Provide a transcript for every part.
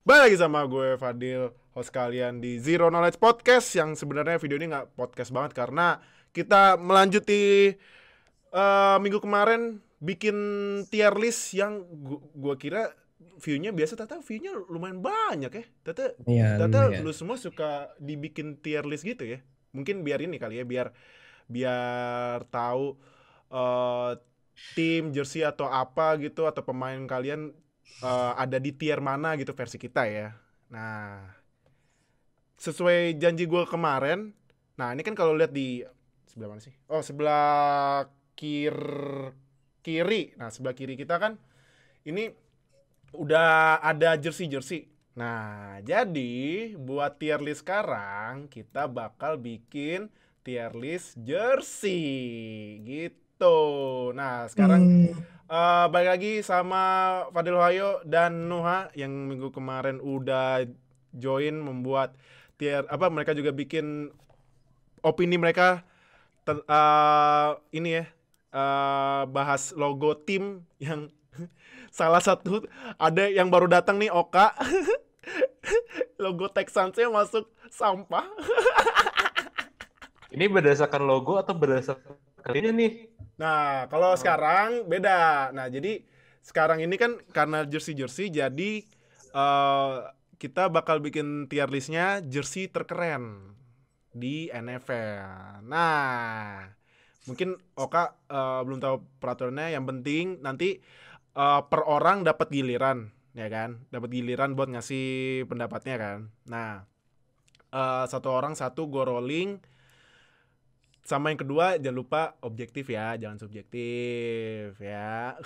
Balik lagi sama gue Fadil, host kalian di Zero Knowledge Podcast. Yang sebenarnya video ini gak podcast banget karena kita melanjuti minggu kemarin bikin tier list yang gue kira view-nya biasa, ternyata view-nya lumayan banyak ya. Iya, Ternyata lumayan. lu semua suka dibikin tier list gitu ya. Mungkin biar ini kali ya, biar biar tahu eh, tim, jersey atau apa gitu, atau pemain kalian ada di tier mana gitu versi kita ya. Nah, sesuai janji gue kemarin, nah ini kan kalau lihat di sebelah mana sih? Oh, sebelah kiri. Nah, sebelah kiri kita kan ini udah ada jersey-jersey. Nah, jadi buat tier list sekarang kita bakal bikin tier list jersey gitu. Nah, sekarang Hmm, balik lagi sama Fadil Wahyo dan Nuha yang minggu kemarin udah join membuat tier apa, mereka juga bikin opini mereka ini ya, bahas logo tim yang salah satu ada yang baru datang nih, Oka. Logo Texansnya masuk sampah. Ini berdasarkan logo atau berdasarkan ini nih? Nah, kalau sekarang beda. Nah, jadi sekarang ini kan karena jersey-jersey, jadi kita bakal bikin tier listnya jersey terkeren di NFL. Nah, mungkin Oka belum tahu peraturannya. Yang penting nanti per orang dapat giliran, ya kan? Dapat giliran buat ngasih pendapatnya kan. Nah, satu orang satu go rolling. Sama yang kedua, jangan lupa objektif ya, jangan subjektif ya.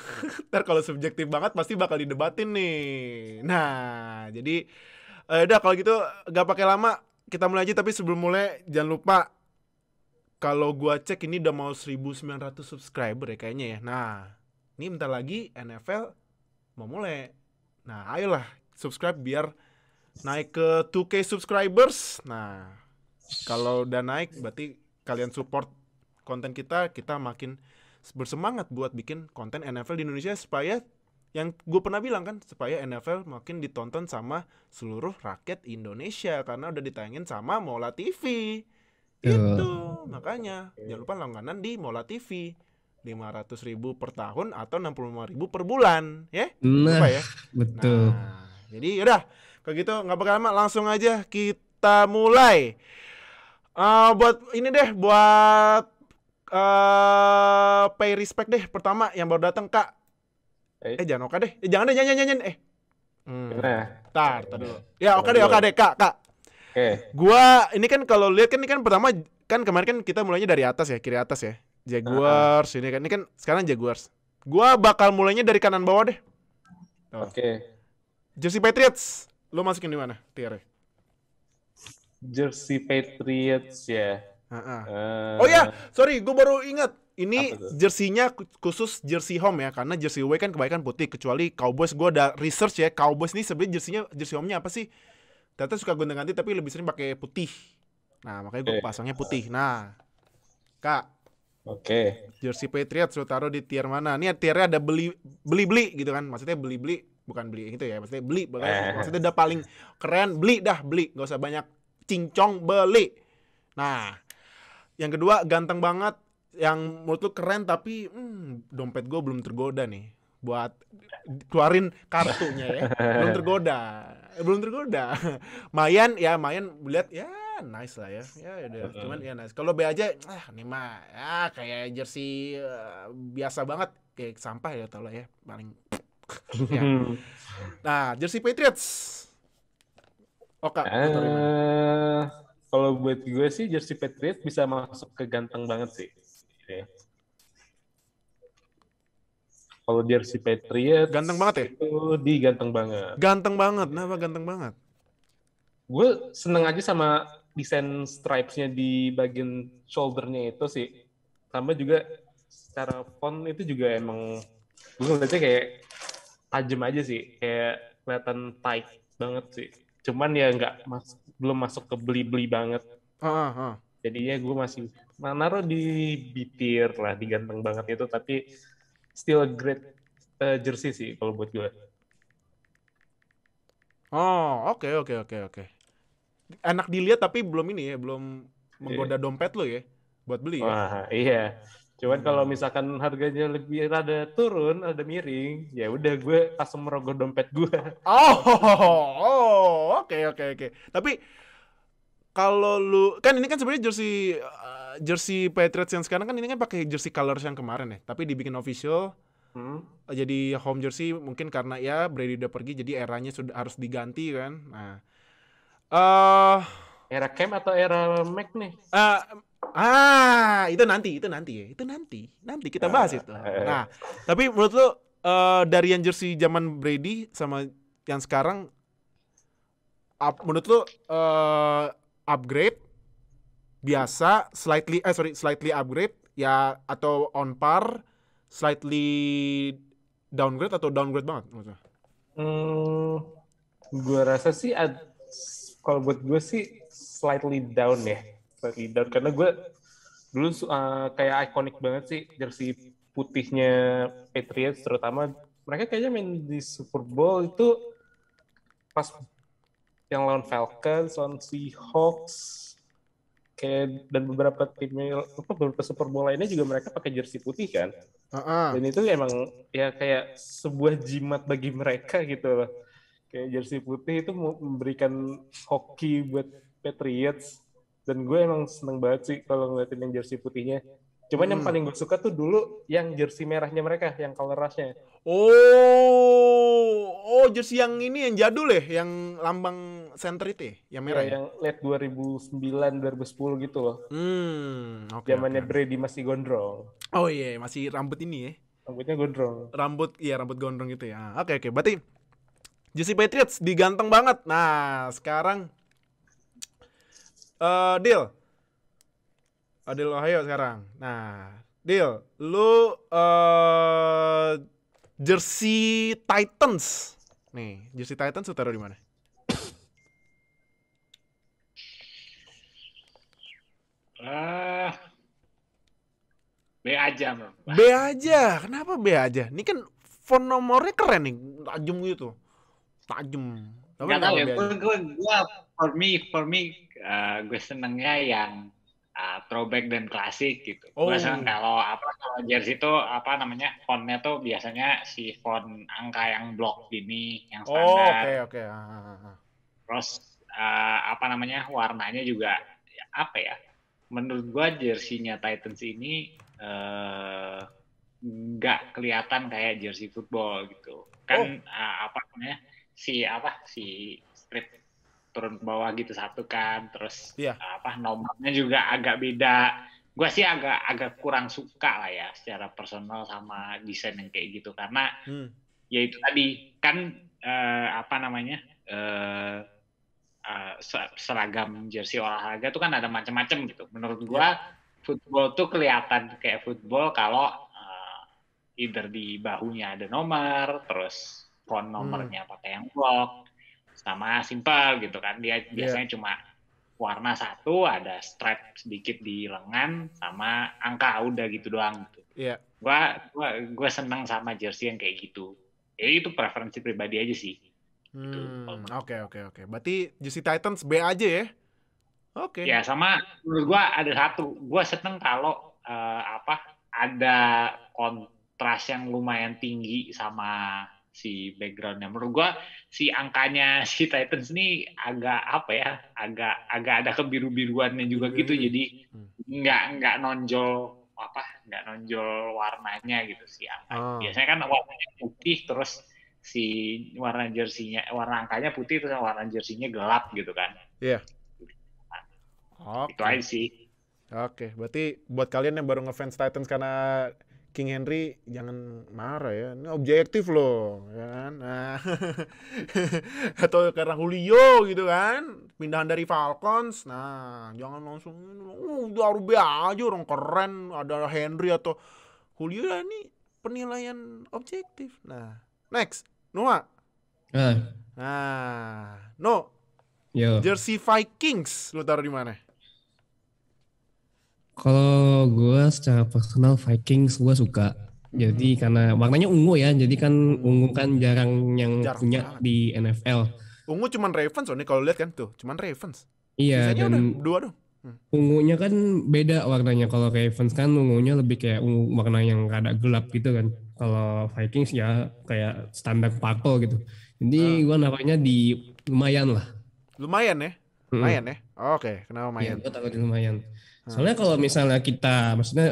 Ntar kalau subjektif banget pasti bakal didebatin nih. Nah, jadi udah kalau gitu gak pakai lama, kita mulai aja. Tapi sebelum mulai jangan lupa, kalau gua cek ini udah mau 1900 subscriber ya kayaknya ya. Nah, ini bentar lagi NFL mau mulai. Nah, ayolah subscribe biar naik ke 2K subscribers. Nah, kalau udah naik berarti kalian support konten kita makin bersemangat buat bikin konten NFL di Indonesia, supaya yang gue pernah bilang kan, supaya NFL makin ditonton sama seluruh rakyat Indonesia karena udah ditayangin sama Mola TV. Itu betul. makanya jangan lupa langganan di Mola TV, 500.000 per tahun atau 65.000 per bulan ya. Jangan Nah, lupa ya. betul. Nah, jadi udah, kalau gitu nggak bakal lama, langsung aja kita mulai. Buat ini deh, buat pay respect deh. Pertama yang baru datang, Kak. Eh, Jangan Oka deh. Jangan deh, jangan. gimana? Tar dulu. Ya, Siapa Oka dulu? deh, Kak, Kak. Oke. Gua ini kan kalau lihat kan, ini kan pertama kan kemarin kan kita mulainya dari atas ya, kiri atas ya. Ah, Jaguars ini kan sekarang Jaguars. Gua bakal mulainya dari kanan bawah deh. Tuh. oke. Jersey Patriots. Lu masukin di mana? Tier. Jersey Patriots ya. Heeh. Oh Eh, ya, sorry, gue baru ingat. apa Ini tuh? jersinya khusus jersey home ya, karena jersey away kan kebanyakan putih. Kecuali Cowboys, gue udah research ya. Cowboys ini sebenarnya jersey home-nya apa sih? Ternyata suka gonta-ganti tapi lebih sering pakai putih. Nah, makanya gue Oke. pasangnya putih. Nah, Kak, Oke. jersey Patriots lu taruh di tier mana? Nih tiernya ada beli gitu kan. Maksudnya beli bukan beli gitu ya. Maksudnya beli, Eh, maksudnya udah paling keren, beli. Gak usah banyak cincong, beli. Nah, yang kedua ganteng banget, yang menurut lu keren tapi dompet gue belum tergoda nih buat keluarin kartunya ya. Belum tergoda. Mayan lihat ya, nice lah ya. Ya udah, cuman ya nice. Kalau B aja ini mah ya kayak jersey biasa banget, kayak sampah ya, tau lah ya, paling ya. Nah, jersey Patriots. Oke, lu taruh di mana? eh, kalau buat gue sih Jersey Patriots bisa masuk ke ganteng banget sih. Oke. Kalau Jersey Ganteng Patriots banget ya? itu di ganteng banget. Ganteng banget. Kenapa ganteng banget? Gue seneng aja sama desain stripes-nya di bagian shoulder-nya itu sih. Sama juga secara font itu juga emang gue ngeliatnya kayak tajam aja sih. Kayak kelihatan tight banget sih. Cuman ya nggak belum masuk ke beli-beli banget. Ah, ah, ah. Jadinya gue masih naruh di B-tier lah, di ganteng banget itu. Tapi still a great jersey sih kalau buat gue. Oh, oke oke oke oke. Enak dilihat tapi belum ini ya, belum menggoda Iya. dompet lo ya buat beli ya. Wah, iya. Cuman kalau Hmm. misalkan harganya lebih rada turun, rada miring, ya udah gue langsung merogoh dompet gue. Oh, oh, oke oke oke. Tapi kalau lu kan ini kan sebenarnya jersey Patriots yang sekarang kan ini kan pakai jersey colors yang kemarin ya, tapi dibikin official Hmm? jadi home jersey mungkin karena ya Brady udah pergi jadi eranya sudah harus diganti kan. Nah, eh Era Cam atau era Mac nih? uh, itu nanti ya. Itu nanti kita bahas itu. Eh, Nah, tapi menurut lu dari yang jersey zaman Brady sama yang sekarang menurut lu upgrade biasa, slightly upgrade ya atau on par, slightly downgrade atau downgrade banget maksudnya. hmm, gue rasa sih, kalau buat gue sih slightly down ya. Slightly down, karena gue dulu kayak ikonik banget sih jersey putihnya Patriots, terutama mereka kayaknya main di Super Bowl itu pas yang lawan Falcons, lawan Seahawks, kayak dan beberapa beberapa Super Bowl lainnya juga mereka pakai jersey putih kan. Heeh. Dan itu emang ya kayak sebuah jimat bagi mereka gitu loh. Kayak jersey putih itu memberikan hoki buat Patriots. Dan gue emang seneng banget sih kalau ngeliatin yang jersey putihnya. Cuman yang Mm-mm. paling gue suka tuh dulu yang jersey merahnya mereka, yang color rush-nya. Oh, jersey yang ini yang jadul ya, yang lambang center itu ya, yang Ya, merah ya. yang late 2009, 2010 gitu loh. Oke oke Zamannya oke. Brady masih gondrong. Oh iya, masih rambut ini ya. Rambutnya gondrong. Rambut gondrong gitu ya. Oke oke, berarti jersey Patriots diganteng banget. Nah, sekarang Deal. Adil Ohio sekarang. Nah, Deal, lu jersey Titans. Nih, jersey Titans lu taruh di mana? Ah, B aja, Bro. B aja. Kenapa B aja? Ini kan font nomornya keren nih, tajam gitu. Tajam. Tapi Nggak tahu kenapa ya, B aja? gue for me gue senengnya yang throwback dan klasik gitu. Gue seneng Oh. kalau jersey itu apa namanya fontnya tuh biasanya si font angka yang block gini, yang Oh, oke standar. oke. Terus apa namanya warnanya juga ya, apa ya? Menurut gue jersinya Titans ini nggak kelihatan kayak jersey football gitu. Oh, Kan apa namanya si strip turun ke bawah gitu satu kan, terus iya. apa nomornya juga agak beda. Gue sih agak kurang suka lah ya secara personal sama desain yang kayak gitu karena Hmm. ya itu tadi kan apa namanya seragam jersey olahraga tuh kan ada macam-macam gitu. Menurut Iya. gua football tuh kelihatan kayak football kalau either di bahunya ada nomor, terus font Hmm. nomornya pakai yang block, sama simple gitu kan. Dia Iya. biasanya cuma warna satu, ada stripe sedikit di lengan, sama angka udah gitu doang. Gitu. Iya. Gua seneng sama jersey yang kayak gitu. Ya itu preferensi pribadi aja sih. Gitu. Oke oke oke. Berarti jersey Titans B aja ya? Oke. Ya sama menurut gua ada satu, gua seneng kalau apa ada kontras yang lumayan tinggi sama si backgroundnya. Menurut gua si angkanya si Titans ini agak apa ya, agak ada kebiru-biruannya juga gitu. Biru-biru. Jadi nggak nonjol apa, nggak nonjol warnanya gitu si angkanya. Ah. Biasanya kan warnanya putih terus si warna jersinya, warna angkanya putih terus warna jersinya gelap gitu kan. Iya. Itu Oke. aja sih. Oke, berarti buat kalian yang baru ngefans Titans karena King Henry jangan marah ya. Ini objektif loh, ya kan? Nah. Atau karena Julio gitu kan, pindahan dari Falcons. Nah, jangan langsung harus be aja orang keren ada Henry atau Julio lah ini penilaian objektif. Nah, next, Noah. Ah, Nah, no, yo. jersey Vikings lu taruh di mana? Kalau gue secara personal Vikings gue suka. Jadi karena warnanya ungu ya, jadi kan ungu kan jarang yang Jarang punya banget. di NFL. Ungu cuman Ravens nih kalau lihat kan tuh, cuman Ravens. Iya, Sisanya udah dan dua dong. ungunya kan beda warnanya. Kalau Ravens kan ungunya lebih kayak ungu warna yang rada gelap gitu kan. Kalau Vikings ya kayak standar purple gitu. Jadi gua naruhnya di lumayan lah. Lumayan ya. Mm-mm. Lumayan ya. Oke, kenapa Iya, lumayan? gua taruh di lumayan. Hah. Soalnya kalau misalnya maksudnya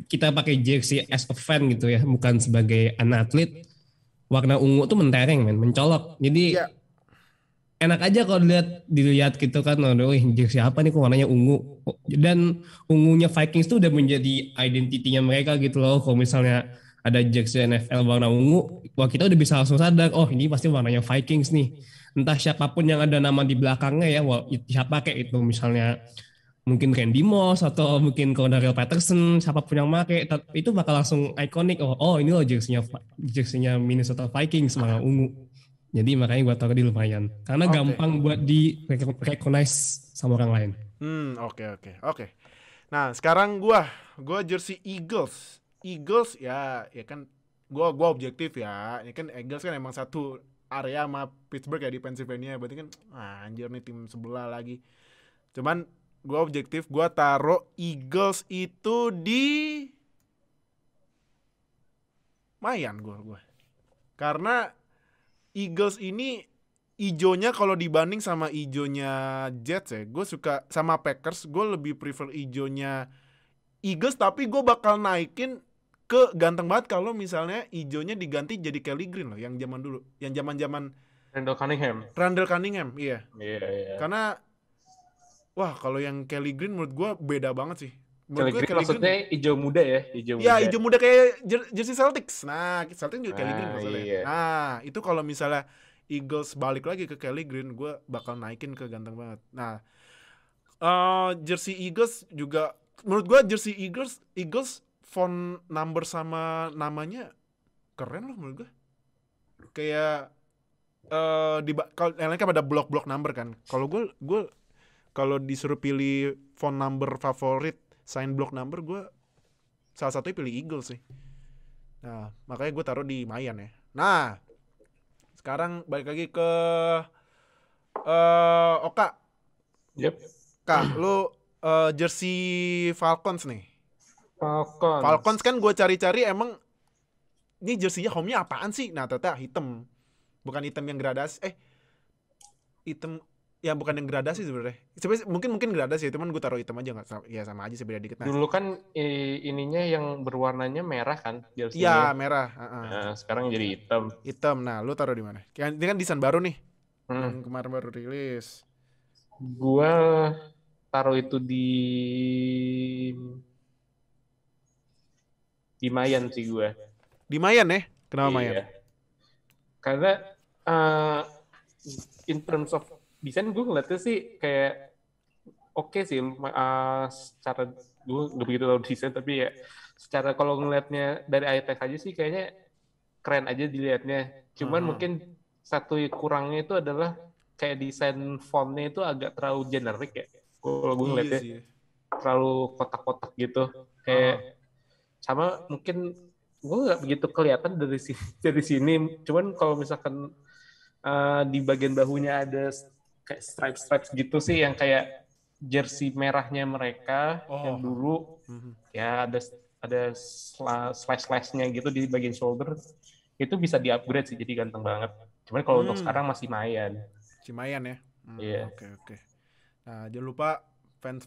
kita pakai jersey as a fan gitu ya, bukan sebagai an atlet, warna ungu tuh mentereng men, mencolok. Jadi Iya. enak aja kalau dilihat gitu kan, oh jersey apa nih kok warnanya ungu. Dan ungunya Vikings tuh udah menjadi identitinya mereka gitu loh. Kalau misalnya ada jersey NFL warna ungu, wah kita udah bisa langsung sadar, oh ini pasti warnanya Vikings nih. Entah siapapun yang ada nama di belakangnya ya, wah siapa kayak itu misalnya mungkin Randy Moss atau mungkin Cordarrelle Patterson, siapapun yang make, itu bakal langsung ikonik. Oh ini loh jersey-nya Minnesota Vikings warna ungu. Jadi makanya gue taruh di lumayan. Karena Oke. gampang buat di recognize sama orang lain. Oke. Nah, sekarang gua jersey Eagles. Eagles ya kan gua objektif ya. Ini kan Eagles kan emang satu area sama Pittsburgh ya di Pennsylvania. Berarti kan anjir nih tim sebelah lagi. Cuman gua objektif, gua taruh Eagles itu di Mayan gua. Karena Eagles ini ijonya kalau dibanding sama ijonya Jets ya, gue suka sama Packers, gue lebih prefer ijonya Eagles, tapi gue bakal naikin ke ganteng banget kalau misalnya ijonya diganti jadi Kelly Green loh, yang zaman dulu, yang zaman Randall Cunningham, iya. Iya. Karena wah kalau yang Kelly Green menurut gue beda banget sih. Kelly Green maksudnya hijau muda ya, hijau muda kayak jersey Celtics. Nah, Celtics juga Kelly Green maksudnya. Iya. Nah, itu kalau misalnya Eagles balik lagi ke Kelly Green, gue bakal naikin ke ganteng banget. Nah, jersey Eagles juga menurut gue jersey Eagles font number sama namanya keren loh menurut gue. Kayak kalau yang lain kan ada blok number kan. Kalau gue kalau disuruh pilih font number favorit sign block number, gue salah satunya pilih Eagles sih. Nah, makanya gue taruh di Mayan ya. Nah, sekarang balik lagi ke Oka. Yep. Kak, lu jersey Falcons nih. Falcons. Falcons kan gue cari-cari emang ini jersinya home-nya apaan sih? Nah, ternyata hitam. Bukan hitam yang gradasi. Hitam ya bukan yang gradasi sebenarnya. Sebenarnya mungkin gradasi ya, cuman gue taruh hitam aja enggak ya sama aja sih beda dikit. Nah. Dulu kan ininya yang berwarnanya merah kan jersey. Iya, merah, Nah, sekarang jadi hitam. Hitam. Nah, lu taruh di mana? Ini kan desain baru nih. Yang kemarin baru rilis. Gua taruh itu di Mayan sih gua. Di Mayan ya? Kenapa Mayan? Karena in terms of desain gue ngeliatnya sih kayak oke sih, secara gue nggak begitu tahu desain, tapi ya secara kalau ngelihatnya dari eye tag aja sih kayaknya keren aja dilihatnya. Cuman mungkin satu kurangnya itu adalah kayak desain fontnya itu agak terlalu generik ya. Kalau gue ngeliatnya terlalu kotak-kotak gitu. Kayak sama mungkin gue nggak begitu kelihatan dari sini. Cuman kalau misalkan di bagian bahunya ada kayak stripes gitu sih yang kayak jersey merahnya mereka yang dulu ya ada slash-slashnya gitu di bagian shoulder, itu bisa di-upgrade sih jadi ganteng banget. Cuman kalau untuk sekarang masih Mayan. Ya. Iya. Oke. Nah, jangan lupa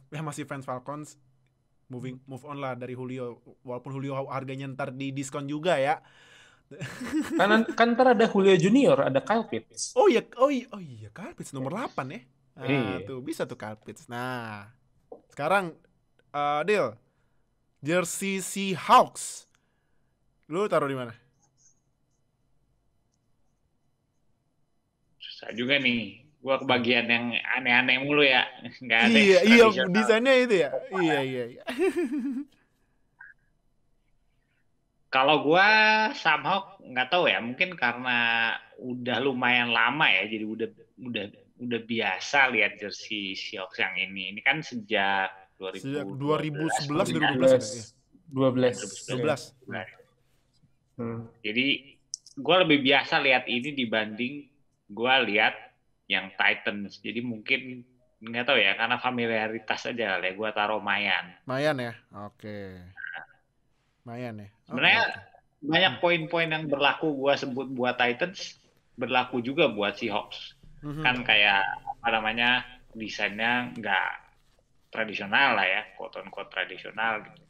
masih fans Falcons, move on lah dari Julio, walaupun Julio harganya ntar di diskon juga ya. Kan ntar ada Julio Junior, ada Kyle Pitts. Oh iya Kyle Pitts nomor 8 ya. Tuh bisa tuh Kyle Pitts. Nah, sekarang Dil, jersey Seahawks, lu taruh di mana? Susah juga nih. Gua kebagian yang aneh-aneh mulu ya. Nggak ada. Iya, desainnya itu ya. Iya. Kalau gue somehow nggak tahu ya, mungkin karena udah lumayan lama ya, jadi udah biasa lihat jersey Seahawks yang ini. Ini kan sejak 2011 12. Jadi gue lebih biasa lihat ini dibanding gue lihat yang Titans. Jadi mungkin nggak tahu ya, karena familiaritas aja kali ya, gue taruh Mayan. Mayan ya, oke. Mayan ya. Sebenarnya banyak poin-poin yang berlaku gue sebut buat Titans, berlaku juga buat Seahawks. Kan kayak apa namanya, desainnya nggak tradisional lah ya, quote-unquote tradisional gitu.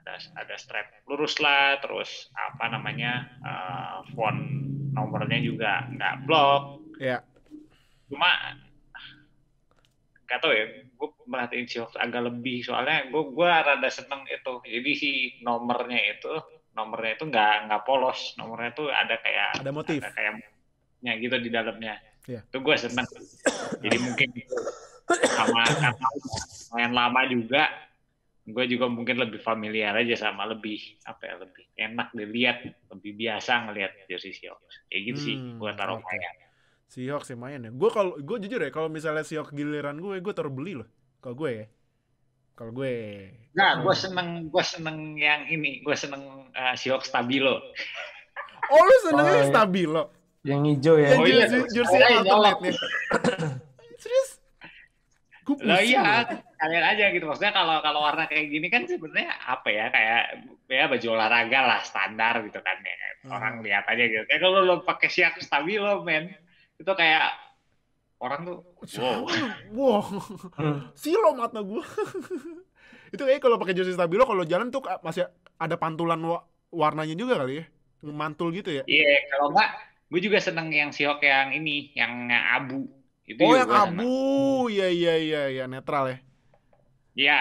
Ada strap lurus lah, terus apa namanya, font nomornya juga nggak blok. Ya. Cuma nggak tahu ya, gue merhatiin Seahawks agak lebih, soalnya gue rada seneng itu. Jadi si nomornya itu nggak polos, nomornya itu ada motif, ada kayaknya gitu di dalamnya. Yeah. Itu gue seneng. Jadi mungkin sama karena lumayan lama juga, gue juga mungkin lebih familiar aja sama lebih enak dilihat, lebih biasa ngelihat jersey Seahawks. Kayak gitu sih, gue taruh Mayan. Seahawks sih Mayan ya. Gue jujur ya, kalau misalnya Seahawks giliran gue taruh beli loh. Kalau gue ya. Nah, gue seneng yang ini, gue seneng Seahawks Stabilo. Oh, lu senengnya Stabilo? Yang hijau ya? Oh iya, jersey alternate-nya. Serius? Loh iya, kalian aja gitu. Maksudnya kalau warna kayak gini kan sebenarnya apa ya, kayak ya baju olahraga lah, standar gitu kan ya. Orang lihat aja gitu. Kayak kalau lo pakai Seahawks Stabilo, men, itu kayak orang tuh wow. Silo mata gue. Itu kayak kalau pakai jersey Stabilo kalau jalan tuh masih ada pantulan warnanya juga kali ya. Mantul gitu ya. Iya, kalau enggak gue juga seneng yang Seahawks yang ini, yang abu. Itu yang abu. Iya, netral ya. Iya,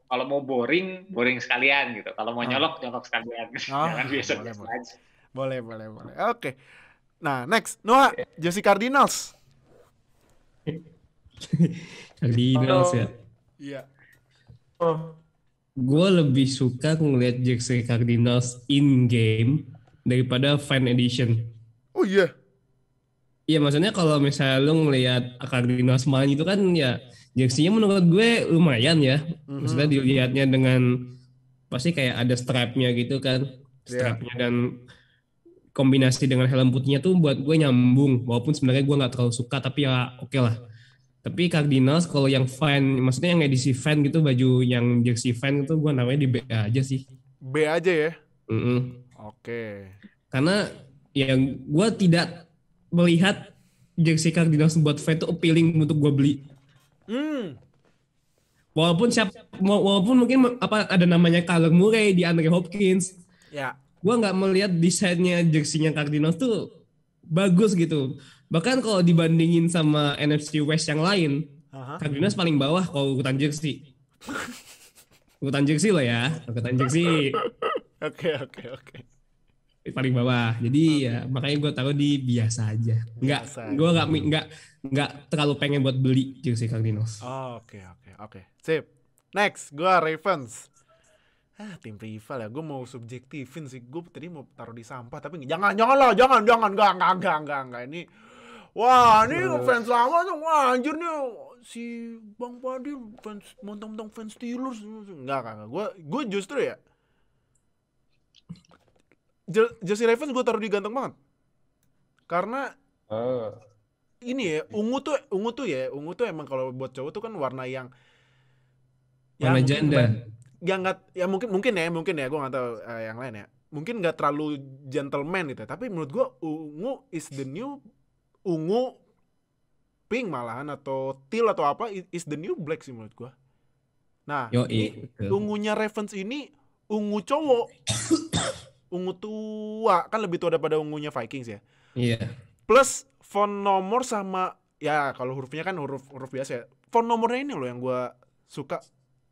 kalau mau boring sekalian gitu. Kalau mau nyolok sekalian. Jangan biasa aja. Boleh. Oke. Nah, next, Noah, jersey Cardinals. Cardinals ya. Iya. Gue lebih suka ngeliat jersey Cardinals in game daripada fan edition. Oh iya. Iya, maksudnya kalau misalnya lu ngeliat Cardinals main itu kan ya jersey-nya menurut gue lumayan ya. Maksudnya dilihatnya dengan pasti kayak ada stripe-nya gitu kan. Stripe-nya dan kombinasi dengan helm putihnya tuh buat gue nyambung. Walaupun sebenarnya gue nggak terlalu suka, tapi ya oke lah. Tapi Cardinals kalau yang fan, maksudnya yang edisi fan gitu, baju yang jersey fan itu gue namanya di B aja sih. B aja ya? Oke. Karena ya gue tidak melihat jersey Cardinals buat fan itu appealing untuk gue beli. Walaupun mungkin ada namanya Kyler Murray, di Andre Hopkins. Ya. Gue nggak melihat desainnya jersey-nya Cardinals tuh bagus gitu. Bahkan kalau dibandingin sama NFC West yang lain, Cardinals paling bawah kalau urutan jersey. Urutan jersey loh ya, urutan jersey. Oke. Paling bawah. Jadi ya makanya gue taruh di biasa aja. Gue nggak terlalu pengen buat beli jersey Cardinals. Oke. Sip. Next, gue Ravens. Tim rival ya, gue mau subjektifin sih. Gue tadi mau taruh di sampah, tapi jangan lah, jangan, enggak. Ini fans lama tuh, wah anjir nih si Bang Fadil fans mentang-mentang fans Steelers. Enggak. Gue justru ya jersey Ravens gue taruh di ganteng banget. Karena ini ya, ungu tuh emang kalau buat cowok tuh kan warna yang warna janda. Mungkin ya gue nggak tahu yang lain ya, mungkin nggak terlalu gentleman gitu, tapi menurut gue ungu is the new ungu pink malahan, atau teal atau apa is the new black sih menurut gue. Nah, ungunya Ravens ini ungu cowok, ungu tua, kan lebih tua daripada ungunya Vikings ya. Iya. Plus font nomor sama ya, kalau hurufnya kan huruf biasa ya. Font nomornya ini loh yang gue suka.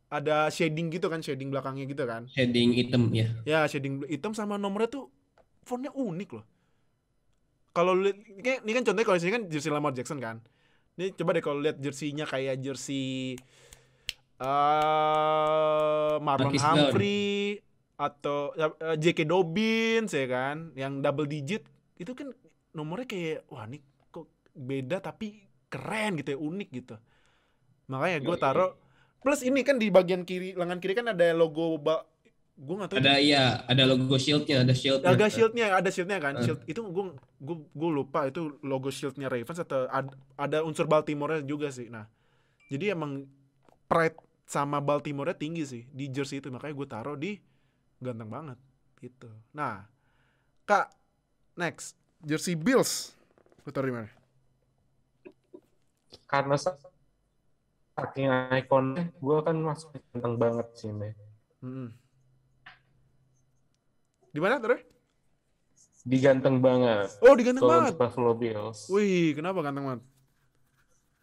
Ada shading gitu kan, shading belakangnya gitu kan. Shading hitam ya. Ya, shading hitam sama nomornya tuh fontnya unik loh. Kalau ini kan contohnya kalau sini kan jersey Lamar Jackson kan. Ini coba deh kalau lihat jersinya kayak jersey Marlon Humphrey atau J.K. Dobbins ya kan, yang double digit itu kan nomornya kayak wah ini kok beda tapi keren gitu ya, unik gitu. Makanya gue taruh. Plus ini kan di bagian kiri, lengan kiri kan ada logo Gue nggak tahu Ada ada logo shieldnya, ada shieldnya. ada shieldnya kan. Shield itu gue lupa itu logo shieldnya Ravens atau ada unsur Baltimore juga sih. Nah, jadi emang pride sama Baltimore tinggi sih di jersey itu, makanya gue taruh di ganteng banget gitu. Nah, Kak, next jersey Bills, lu taruh di mana? Karena saking ikonnya, gue kan masuk ganteng banget sih, Mbak. Di mana taruh? Di ganteng banget. Oh, di ganteng Kalau banget. Buffalo Bills. Wih, kenapa ganteng banget?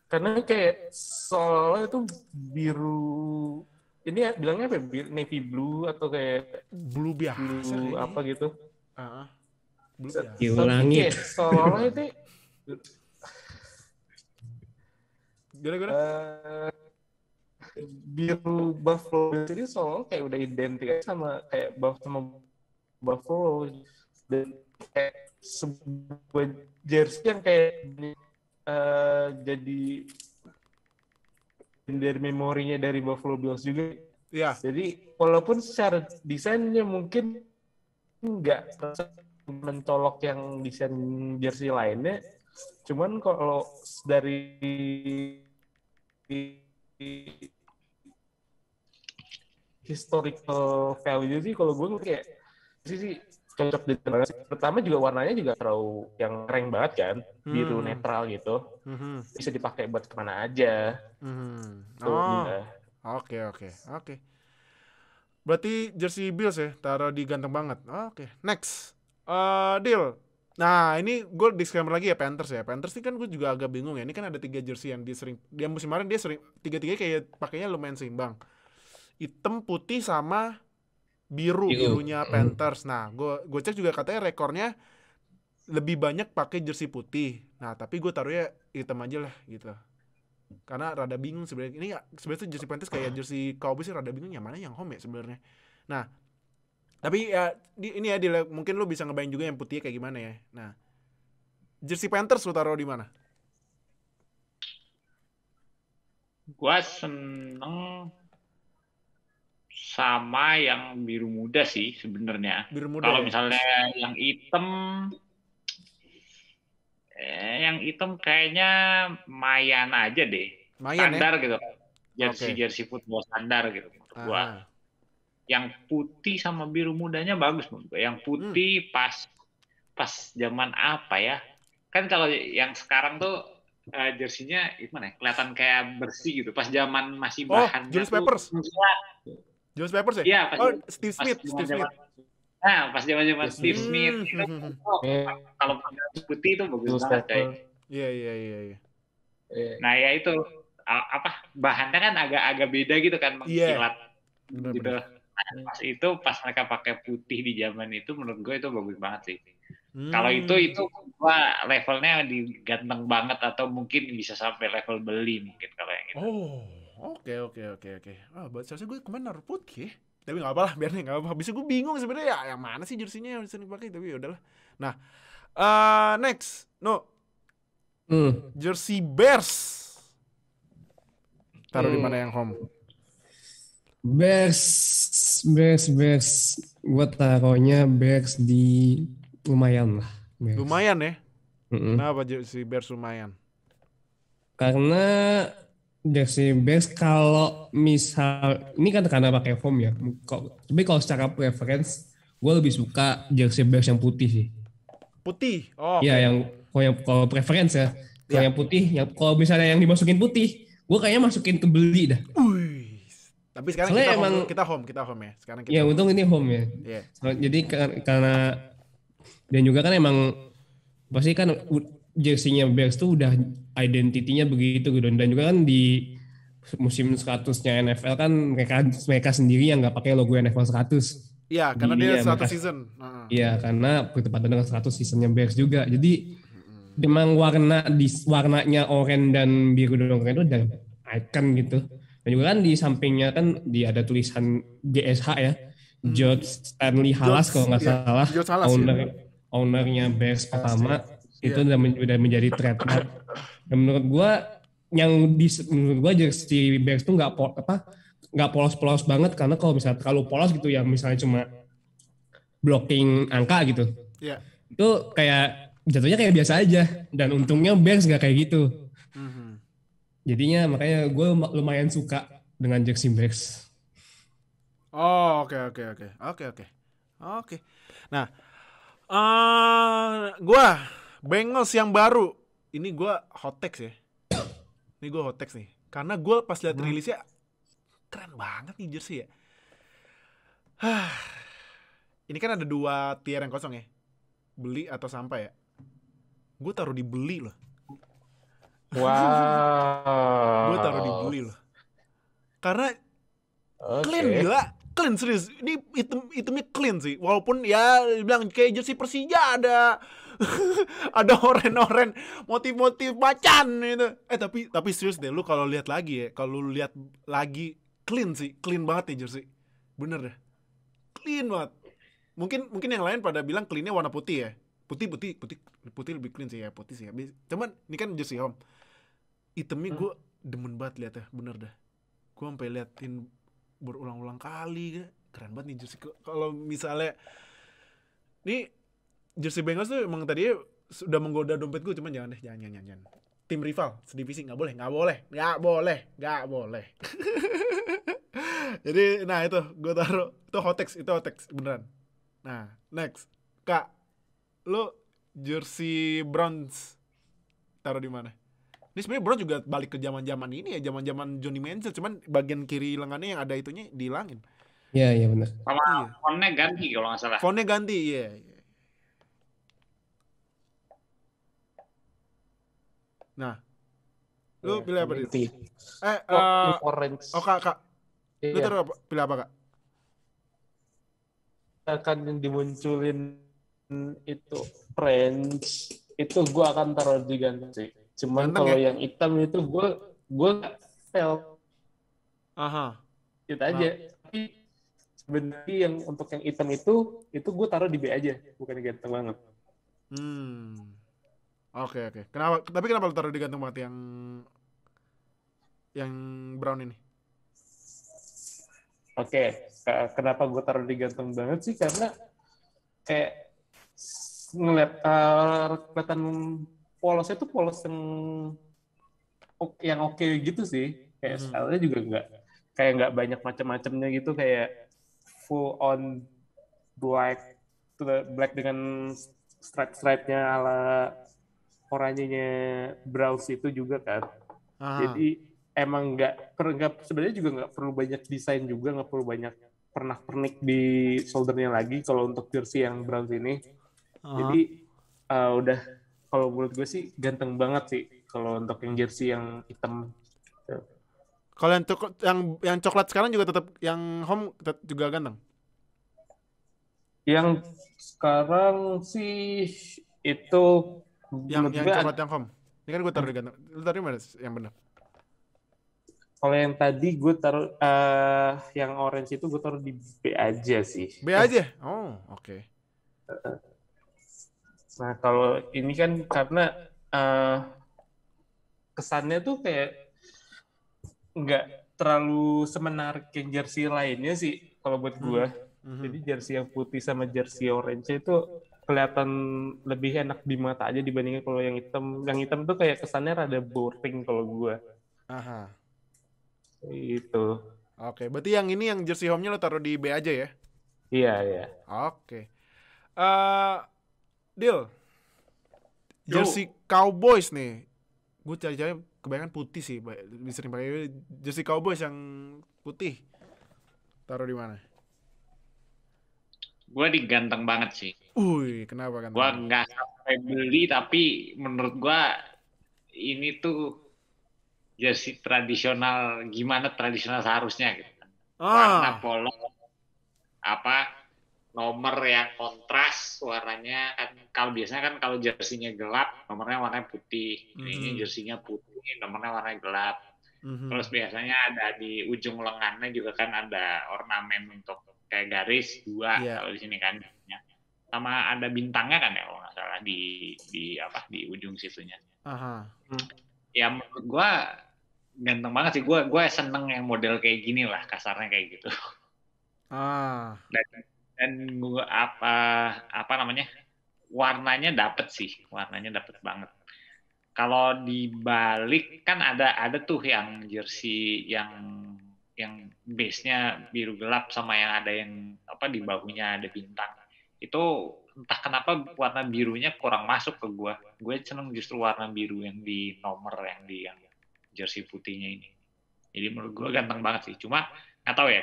Karena kayak seolah itu biru, ini ya bilangnya apa? Navy blue atau kayak Blue biasa blue apa gitu? Blue biasa. Biru Tapi langit. kayak seolah itu Gimana? Biru Buffalo Bills ini seolah kayak udah identik sama kayak Buffalo, dan kayak sebuah jersey yang kayak jadi dari memorinya dari Buffalo Bills juga. Iya. Jadi walaupun secara desainnya mungkin nggak mencolok yang desain jersey lainnya, cuman kalau dari historical value sih kalau gue kayak sih cocok di banget. Pertama juga warnanya juga terlalu yang keren banget kan, biru netral gitu, bisa dipakai buat kemana aja. Oke. Berarti jersey Bills ya, taruh di ganteng banget. Oke. Next, Deal. Nah, ini gue disclaimer lagi ya Panthers ya. Panthers ini kan gue juga agak bingung ya. Ini kan ada 3 jersey yang dia musim kemarin dia sering tiga-tiganya kayak pakainya lumayan seimbang. Hitam, putih sama birunya Panthers. Nah, gue cek juga katanya rekornya lebih banyak pakai jersey putih. Nah, tapi gue taruhnya hitam aja lah gitu. Karena rada bingung sebenarnya. Ini sebenarnya jersey Panthers kayak jersey Cowboys sih rada bingung yang mana yang home ya sebenarnya. Nah, tapi ya ini ya mungkin lu bisa ngebayang juga yang putih kayak gimana ya. Nah, jersey Panthers lu taruh di mana? Gua seneng sama yang biru muda sih sebenarnya. Kalau misalnya yang hitam kayaknya Mayan aja deh. Standar gitu. Jersey football standar gitu menurut gua. Yang putih sama biru mudanya bagus menurut gue. Yang putih pas zaman apa ya? Kan kalau yang sekarang tuh jersinya gimana ya? Kelihatan kayak bersih gitu. Pas zaman masih bahannya Julius Peppers. Julius Peppers ya? Iya, Steve Smith. Nah, pas zaman Steve Smith itu kalau putih itu bagus banget coy. Iya. Nah, ya itu bahannya kan agak beda gitu kan, mengkilat gitu. Pas mereka pakai putih di zaman itu menurut gue itu bagus banget sih. Kalau itu gua levelnya di ganteng banget atau mungkin bisa sampai level beli mungkin kalau yang itu. Oke. Seharusnya gue kemarin naruh putih. Tapi nggak apa lah, biar nggak apa. Bisa gue bingung sebenarnya ya yang mana sih jersinya yang bisa dipakai, tapi ya udahlah. Nah, next, jersey Bears. Taruh di mana yang home? Bears. Gue taruhnya Bears di lumayan lah. Bears. Lumayan ya? Kenapa jersey Bears lumayan? Karena jersey Bears kalau misal ini kan karena pakai foam ya. Tapi kalau secara preference, gue lebih suka jersey Bears yang putih sih. Putih? Oh. Iya, kalau preference ya. Kalau yang putih, kalau misalnya yang dimasukin putih, gue kayaknya masukin ke beli dah. Tapi sekarang kita home ya. Sekarang kita. Ya untung ini home ya. Yeah. Jadi karena dan juga kan emang pasti kan jersey-nya Bears tuh udah identitinya begitu gitu, dan juga kan di musim 100-nya NFL kan mereka sendiri yang nggak pakai logo NFL 100. Iya, karena dia 100 season. Iya, karena bertepatan dengan 100 seasonnya Bears juga. Jadi memang warnanya oranye dan biru dan oranye itu udah icon gitu. Dan juga kan di sampingnya kan ada tulisan GSH ya, George Stanley Halas kalau nggak salah, ownernya Bears pertama. Itu udah menjadi trademark. Dan menurut gua jersey Bears tuh nggak nggak polos-polos banget, karena kalau misalnya terlalu polos gitu ya, misalnya cuma blocking angka gitu, Iya. itu kayak jatuhnya kayak biasa aja. Dan untungnya Bears nggak kayak gitu. Mhm. Jadinya makanya gue lumayan suka dengan jersey Bears. Oh, oke oke oke. Oke oke. Oke. Nah, gua Bengals yang baru. Ini gua hot takes ya. Ini gua hot takes nih. Karena gua pas lihat rilisnya keren banget nih jersey ya. Ini kan ada 2 tier yang kosong ya. Beli atau sampai ya. Gue taruh di beli loh. Gue taruh di Wow. beli loh. Karena Oke. clean gila. Clean serius. Ini itemnya clean sih. Walaupun ya bilang kayak jersey Persija ada ada oren-oren motif-motif macan gitu. Tapi serius deh, lu kalau lihat lagi ya, kalau lu lihat lagi clean sih, clean banget nih jersey. Bener deh. Clean banget. Mungkin yang lain pada bilang cleannya warna putih ya. Putih lebih clean sih ya, putih sih. Cuman ini kan jersey home. Itemnya gue demen banget liatnya, bener dah. Gue sampai liatin berulang-ulang kali, keren banget nih jersey. Kalau misalnya nih jersey Bengals tuh emang tadinya sudah menggoda dompet gue, cuman jangan. Tim rival sedivisi nggak boleh. Jadi nah itu gue taruh itu hot takes beneran. Nah next Kak, lo jersey Browns taruh di mana? Ini sebenarnya Browns juga balik ke zaman ini ya, zaman Johnny Manziel, cuman bagian kiri lengannya yang ada itunya dihilangin. Iya benar. Sama Iya. fontnya ganti kalau nggak salah. Fontnya ganti, iya. Nah, lu pilih apa, Dit? Orange. Kak. Lu Iya. taruh apa? Pilih apa, Kak? Akan yang dimunculin itu French, itu gue akan taruh di ganteng sih. Cuman Ganteng kalau ya? yang hitam itu gue fail. Aha. Itu aja. Tapi sebenarnya yang untuk yang hitam itu gue taruh di B aja, bukan di ganteng banget. Oke. Kenapa lu taruh di ganteng banget yang brown ini? Oke, kenapa gue taruh di ganteng banget sih? Karena kayak ngeliat kelihatan polosnya tuh polos yang oke gitu sih. Kayak stylenya juga nggak banyak macam-macamnya gitu, kayak full on black dengan stripe-stripe-nya ala oranye-nya Browns itu juga kan. Jadi emang sebenarnya juga nggak perlu banyak desain juga, nggak perlu banyak pernak-pernik di shouldernya lagi kalau untuk jersey yang Browns ini. Jadi udah, kalau menurut gue sih ganteng banget sih kalau untuk yang jersey yang hitam. Kalau yang coklat sekarang juga tetap yang home juga ganteng. Yang sekarang sih itu yang coklat yang home. Ini kan gue taruh di ganteng. Lu taruh mana yang benar? Kalau yang tadi gue taruh yang orange itu gue taruh di B aja sih. B aja. Oh, oke. Nah, kalau ini kan karena kesannya tuh kayak nggak terlalu semenarik yang jersey lainnya sih kalau buat gue. Jadi jersey yang putih sama jersey orange itu kelihatan lebih enak di mata aja dibandingin kalau yang hitam. Yang hitam tuh kayak kesannya rada boring kalau gue. Aha. Itu. Oke, berarti yang ini yang jersey home-nya lo taruh di B aja ya? Iya. Oke. Deal. Jersey Cowboys nih. Gue cari-cari kebanyakan putih sih. Lebih sering pakai jersey Cowboys yang putih. Taruh di mana? Gue diganteng banget sih. Kenapa kan? Gue nggak sampai beli, tapi menurut gue ini tuh jersey tradisional, gimana tradisional seharusnya gitu. Warna polos, nomor yang kontras warnanya kan. Kalau biasanya kan kalau jersinya gelap, nomornya warna putih. Ini jersinya putih, nomornya warna gelap. Terus biasanya ada di ujung lengannya juga kan ada ornamen untuk kayak garis 2 kalau di sini kan. Sama ada bintangnya kan ya kalau nggak salah di ujung situnya. Aha. Ya menurut gua ganteng banget sih. Gue seneng yang model kayak gini lah, kasarnya kayak gitu. Dan gue apa namanya, warnanya dapet sih, warnanya dapet banget. Kalau dibalik kan ada tuh yang jersey yang base-nya biru gelap sama yang ada yang apa di bahunya ada bintang. Itu entah kenapa warna birunya kurang masuk ke gue. Gue seneng justru warna biru yang di nomor yang di yang jersey putihnya ini. Jadi menurut gue ganteng banget sih. Cuma nggak tahu ya,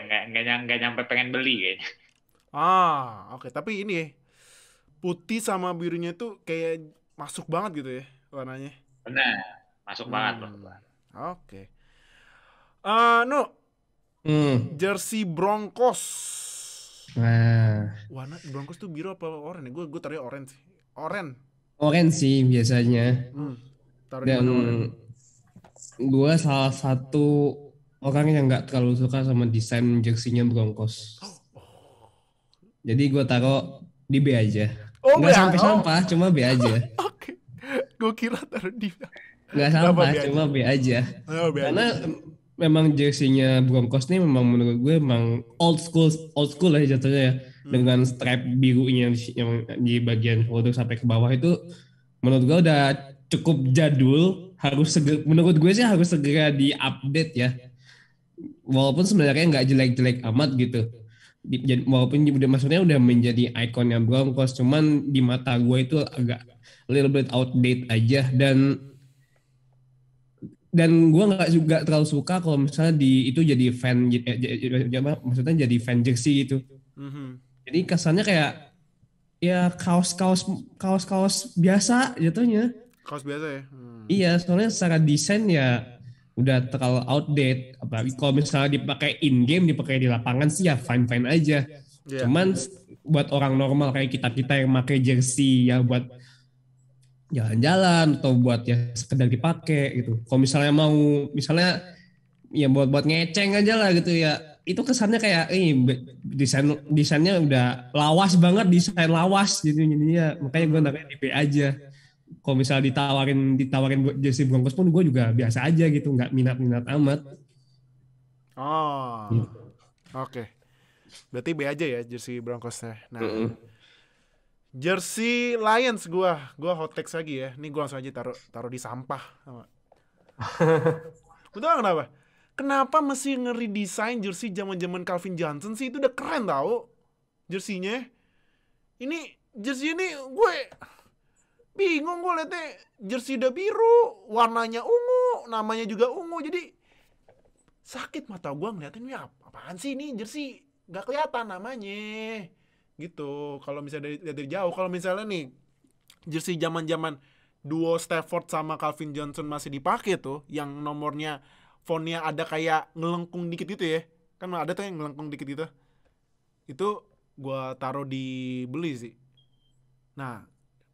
nggak nyampe pengen beli kayaknya. Oke. Tapi ini ya, putih sama birunya tuh kayak masuk banget gitu ya warnanya. Benar, masuk banget loh. Oke. No, jersey Broncos. Nah, Warna Broncos tuh biru apa oranye? Gue taruhnya orange sih. orange sih biasanya. Taruh di Dan mana orange? gue salah satu orang yang nggak terlalu suka sama desain jersey-nya Broncos. Jadi gue taruh di B aja. Nggak sampai sampah, cuma B aja. Oke. Gue kira taruh di Nggak sampah, cuma B aja. Karena memang jersey-nya Broncos nih memang menurut gue memang old school lah jatuhnya ya. Dengan stripe birunya yang di bagian shoulder sampai ke bawah itu menurut gue udah cukup jadul. Menurut gue sih harus segera di-update ya. Walaupun sebenarnya nggak jelek-jelek amat gitu. Walaupun maksudnya udah menjadi ikonnya Broncos, cuman di mata gue itu agak little bit outdated aja. Dan gue nggak juga terlalu suka kalau misalnya itu jadi fan, maksudnya jadi fan jersey gitu. Jadi kesannya kayak ya kaos biasa jatuhnya. Kaos biasa ya. Iya, soalnya secara desain ya udah terlalu outdated. Apalagi kalau misalnya dipakai in game, dipakai di lapangan sih ya fine aja. Cuman buat orang normal kayak kita yang pakai jersey ya buat jalan-jalan atau buat ya sekedar dipakai gitu. Kalau misalnya ya buat ngeceng aja lah gitu ya. Itu kesannya kayak desainnya udah lawas banget, desain lawas gitu jadinya. Makanya gue naruh di B aja. Kalau misalnya ditawarin jersey Broncos pun gue juga biasa aja gitu, nggak minat amat. Oke. Berarti B aja ya jersey Broncosnya. Nah, jersey Lions gua hot takes lagi ya. Nih gua langsung aja taruh di sampah. Betul kenapa? Kenapa mesti nge-redesign jersey zaman-zaman Calvin Johnson sih? Itu udah keren tau jersey-nya. Ini jersey ini gue bingung gue liatnya. Jersey udah biru, warnanya ungu, namanya juga ungu. Jadi sakit mata gue ngeliatin ini apaan sih ini jersey? Gak kelihatan namanya. Gitu. Kalau misalnya dari jauh, kalau misalnya nih jersey zaman-zaman duo Stafford sama Calvin Johnson masih dipakai tuh, yang nomornya fontnya ada kayak ngelengkung dikit gitu ya. Kan ada tuh yang ngelengkung dikit gitu. Itu gue taruh di beli sih. Nah,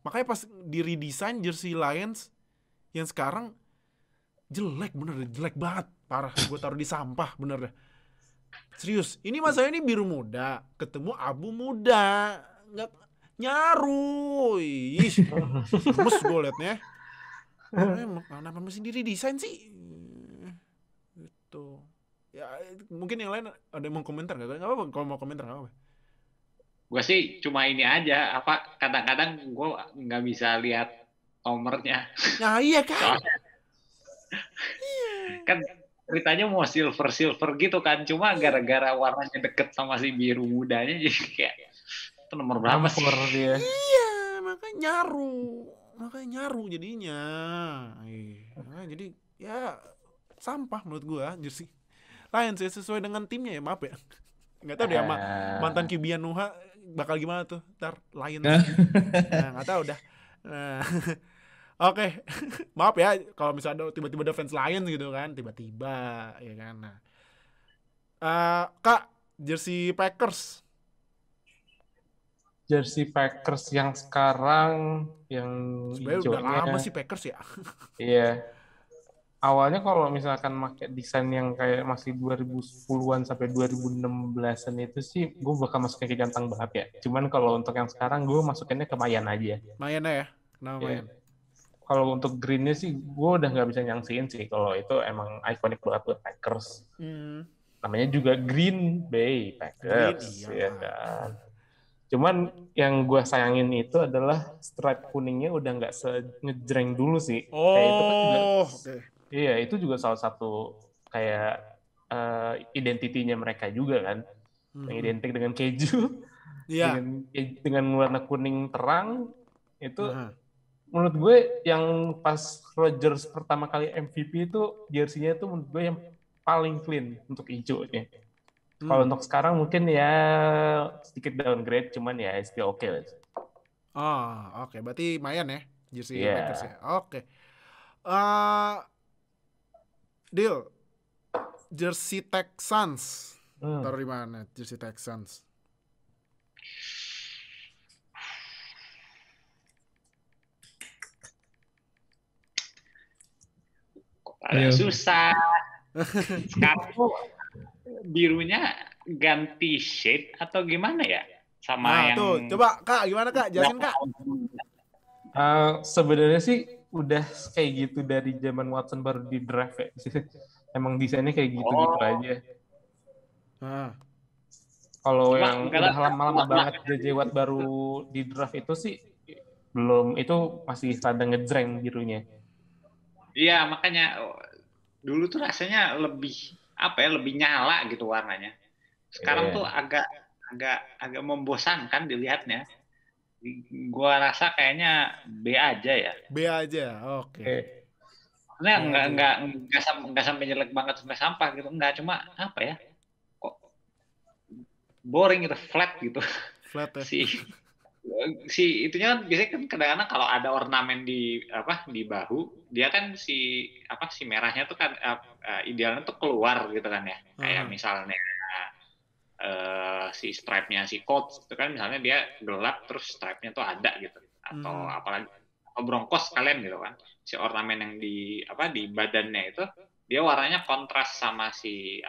makanya pas di redesign jersey Lions yang sekarang jelek banget, parah. Gue taruh di sampah bener deh. Serius, ini masalahnya ini biru muda ketemu abu muda, nggak nyaru. Gemes gue liatnya. Kenapa mesti di redesign sih? Gitu. Ya mungkin yang lain ada yang mau komentar nggak apa-apa, kalau mau komentar nggak apa-apa. Gue sih cuma ini aja, kadang-kadang gue nggak bisa lihat nomornya. Nah iya kan. Kan ceritanya mau silver gitu kan, cuma gara-gara warnanya deket sama si biru mudanya jadi kayak itu nomor berapa sih? Dia. Iya, makanya nyaru jadinya. Jadi ya sampah menurut gue jersey Lions ya, sesuai dengan timnya ya, maaf ya. Nggak tahu deh sama mantan QB Nuha bakal gimana tuh ntar Lions. Nah, nggak tahu dah. Nah, oke. Maaf ya kalau misalnya tiba-tiba ada fans Lions gitu kan, tiba-tiba ya kan. Nah, Kak, jersey Packers. Jersey Packers yang sekarang yang sebenarnya udah lama sih Packers ya. Iya. Awalnya kalau misalkan pakai desain yang kayak masih 2010-an sampai 2016-an itu sih gue bakal masukin ke Jantang banget ya. Cuman kalau untuk yang sekarang gue masukinnya ke Mayan aja. Mayan ya? Kenapa Mayan? kalau untuk greennya sih gue udah nggak bisa nyangsiin sih kalau itu emang ikonik banget buat Packers. Namanya juga Green Bay Packers, Green, ya iya. kan. Cuman yang gue sayangin itu adalah stripe kuningnya udah nggak ngejreng dulu sih. Kayak itu kan juga, Oke. iya itu juga salah satu kayak identitinya mereka juga kan, yang identik dengan keju, Iya. dengan warna kuning terang itu. Aha. Menurut gue yang pas Rodgers pertama kali MVP itu jersey-nya itu menurut gue yang paling clean untuk hijaunya. Kalau untuk sekarang mungkin ya sedikit downgrade, cuman ya still oke lah. Oke. Berarti lumayan ya jersey Iya. Packers ya. Oke. Deal. Jersey Texans. Taruh di mana jersey Texans? Susah. Sekarang tuh birunya ganti shade atau gimana ya? Sama yang tuh, coba Kak, gimana Kak? Jelasin Kak. Sebenarnya sih udah kayak gitu dari zaman Watson baru di draft ya. Emang desainnya kayak gitu-gitu aja. Kalau yang udah lama-lama banget JJ Watt baru di draft itu sih belum, itu masih rada ngejreng birunya. Iya, makanya dulu tuh rasanya lebih lebih nyala gitu warnanya. Sekarang tuh agak membosankan dilihatnya. Gua rasa kayaknya B aja ya. B aja, oke. Nah, nggak sampai jelek banget sampai sampah gitu, nggak, cuma apa ya, kok boring gitu, flat gitu. Flat ya. si itunya kan biasanya kan kadang-kadang kalau ada ornamen di bahu, dia kan si merahnya tuh kan idealnya tuh keluar gitu kan ya. Kayak misalnya si stripe-nya si Colts itu kan misalnya dia gelap terus stripe-nya tuh ada gitu, atau apalagi Broncos kalian gitu kan, si ornamen yang di badannya itu dia warnanya kontras sama si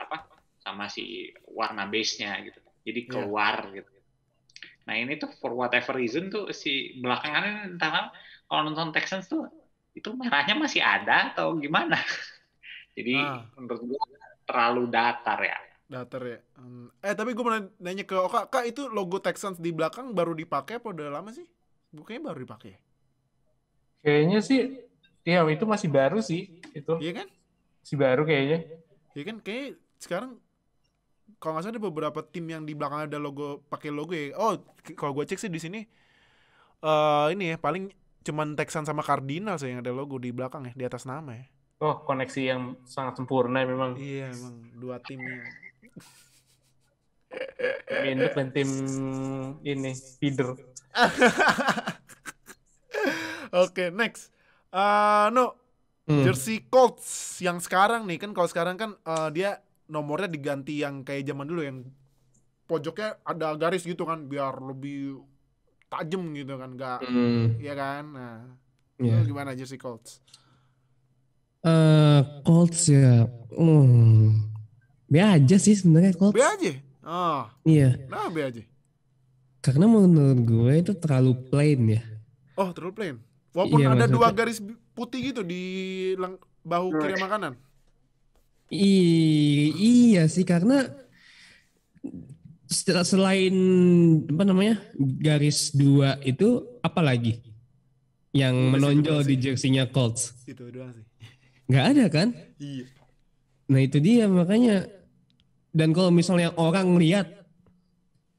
warna base-nya gitu, jadi keluar gitu. Nah ini tuh for whatever reason tuh si belakangan entah kalau nonton Texans tuh itu merahnya masih ada atau gimana. Jadi menurut gue terlalu datar ya. Datar ya. Tapi gue mau nanya ke Oka, Kak itu logo Texans di belakang baru dipakai apa udah lama sih? Bukannya baru dipakai. Kayaknya sih, ya itu masih baru sih itu. Iya kan? Masih baru kayaknya. Iya kan? Kayak sekarang kalau nggak salah ada beberapa tim yang di belakang ada logo, pakai logo ya. Oh, kalau gue cek sih di sini ini ya paling cuman Texans sama Cardinals yang ada logo di belakang ya, di atas nama ya. Oh, koneksi yang sangat sempurna memang. Iya, emang dua timnya. Induk dan tim ini feeder. Oke, next. Jersey Colts yang sekarang nih kan, kalau sekarang kan dia nomornya diganti yang kayak zaman dulu yang pojoknya ada garis gitu kan biar lebih tajam gitu kan, enggak ya kan. Nah, itu gimana jersey Colts? Colts ya. B aja sih sebenarnya Colts. B aja. Iya. Nah, B aja. Karena menurut gue itu terlalu plain ya. Oh, terlalu plain. Walaupun ada dua garis putih gitu di bahu kiri sama kanan. Iya sih, karena selain garis dua itu apa lagi yang menonjol di jersinya Colts? Itu doang sih. Nggak ada kan? Iya. Nah itu dia makanya. Dan kalau misalnya orang lihat,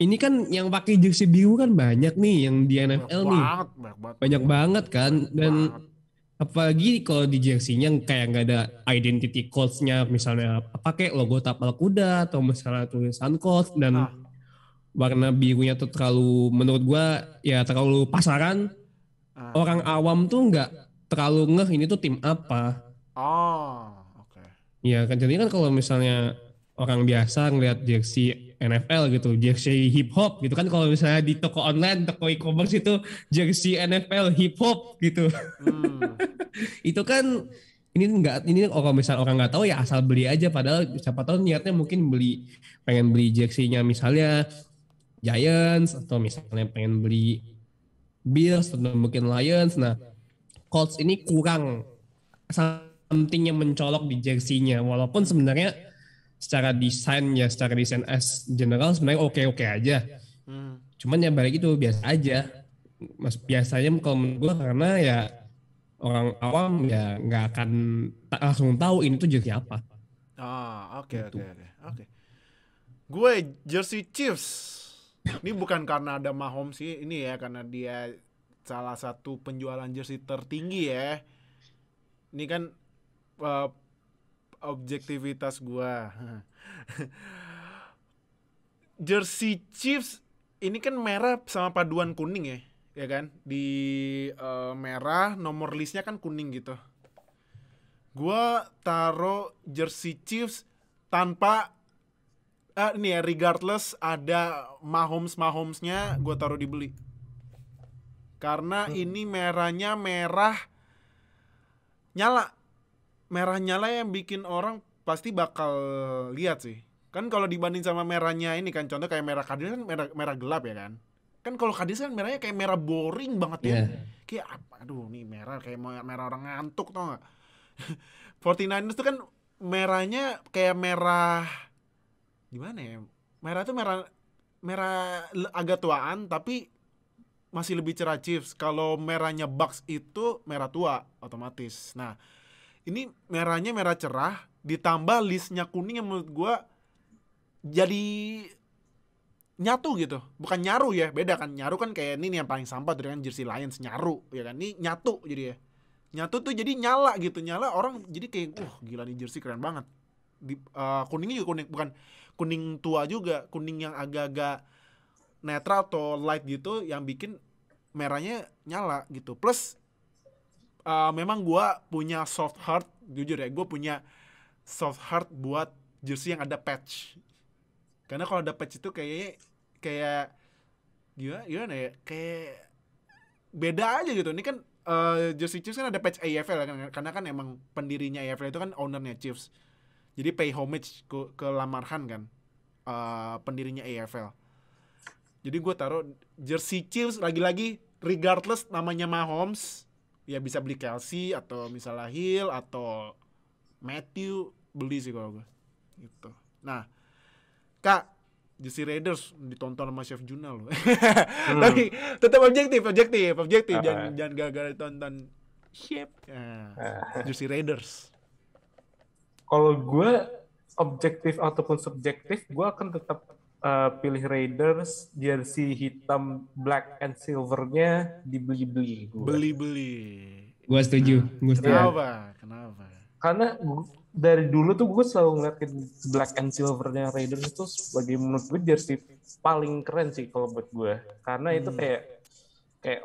ini kan yang pakai jersey biru kan banyak nih yang di NFL nih. Banyak banget kan. Dan apalagi kalau di jersey-nya kayak nggak ada identity Colts-nya, misalnya pakai logo tapal kuda atau misalnya tulisan Colts, dan warna birunya tuh terlalu, menurut gua ya terlalu pasaran. Orang awam tuh nggak terlalu ngeh ini tuh tim apa. Oke. Ya kan, jadi kan kalau misalnya orang biasa ngeliat jersey NFL gitu, jersey hip hop gitu kan, kalau misalnya di toko online, toko e-commerce itu jersey NFL hip hop gitu. Itu kan ini kalau misalnya orang nggak tahu ya asal beli aja, padahal siapa tahu niatnya mungkin pengen beli jersey-nya misalnya Giants atau misalnya pengen beli Bills atau mungkin Lions. Nah, Colts ini kurang something yang mencolok di jersey-nya, walaupun sebenarnya secara desain as general sebenarnya oke aja. Cuman ya balik itu biasa aja. Mas biasanya kalau menurut gue karena ya orang awam ya nggak akan langsung tahu ini tuh jersey apa. Oke. Gue jersey Chiefs. Ini bukan karena ada Mahomes sih, ini ya karena dia salah satu penjualan jersey tertinggi ya. Ini kan objektivitas gue. Jersey Chiefs ini kan merah sama paduan kuning ya kan? Di merah, nomor listnya kan kuning gitu. Gua taruh jersey Chiefs tanpa ini ya, regardless ada Mahomesnya, gua taruh dibeli. Karena ini merahnya merah nyala. Merah nyala yang bikin orang pasti bakal lihat sih. Kan kalau dibanding sama merahnya ini kan, contoh kayak merah Cardinals kan merah gelap ya kan. Kan kalau Cardinals kan merahnya kayak merah boring banget ya. Kayak aduh nih merah kayak merah orang ngantuk tau gak. 49ers tuh kan merahnya kayak merah gimana ya? Merah tuh merah agak tuaan tapi masih lebih cerah Chiefs. Kalau merahnya Bucks itu merah tua otomatis. Nah, ini merahnya merah cerah ditambah listnya kuning yang menurut gua jadi nyatu gitu, bukan nyaru ya, beda kan. Nyaru kan kayak ini yang paling sampah dari kan jersey Lions nyaru ya kan, ini nyatu jadi ya. Nyatu tuh jadi nyala gitu, nyala orang jadi kayak gila nih jersey keren banget. Kuningnya juga kuning, bukan kuning tua juga, kuning yang agak-agak netral atau light gitu yang bikin merahnya nyala gitu. Plus memang gua punya soft heart, jujur ya, gua punya soft heart buat jersey yang ada patch. Karena kalau ada patch itu kayak gimana ya? Kayak beda aja gitu. Ini kan jersey Chiefs kan ada patch AFL kan, karena kan emang pendirinya AFL itu kan ownernya Chiefs. Jadi pay homage ke Lamar Hunt kan, pendirinya AFL. Jadi gue taruh jersey Chiefs lagi-lagi regardless namanya Mahomes, ya bisa beli Kelsey atau misalnya Hill atau Matthew, beli sih kalau gue. Gitu. Nah, Kak, jersey Raiders ditonton sama Chef Juna loh. Tapi tetap objektif. Jangan gara-gara tonton Chef. Jersey Raiders. Kalau gue objektif ataupun subjektif, gue akan tetap pilih Raiders. Jersey hitam black and silvernya dibeli-beli. Beli-beli. Gue setuju. Kenapa? Karena dari dulu tuh gue selalu ngeliatin black and silvernya Raiders itu sebagai menurut gue jersey paling keren sih kalau buat gue. Karena itu kayak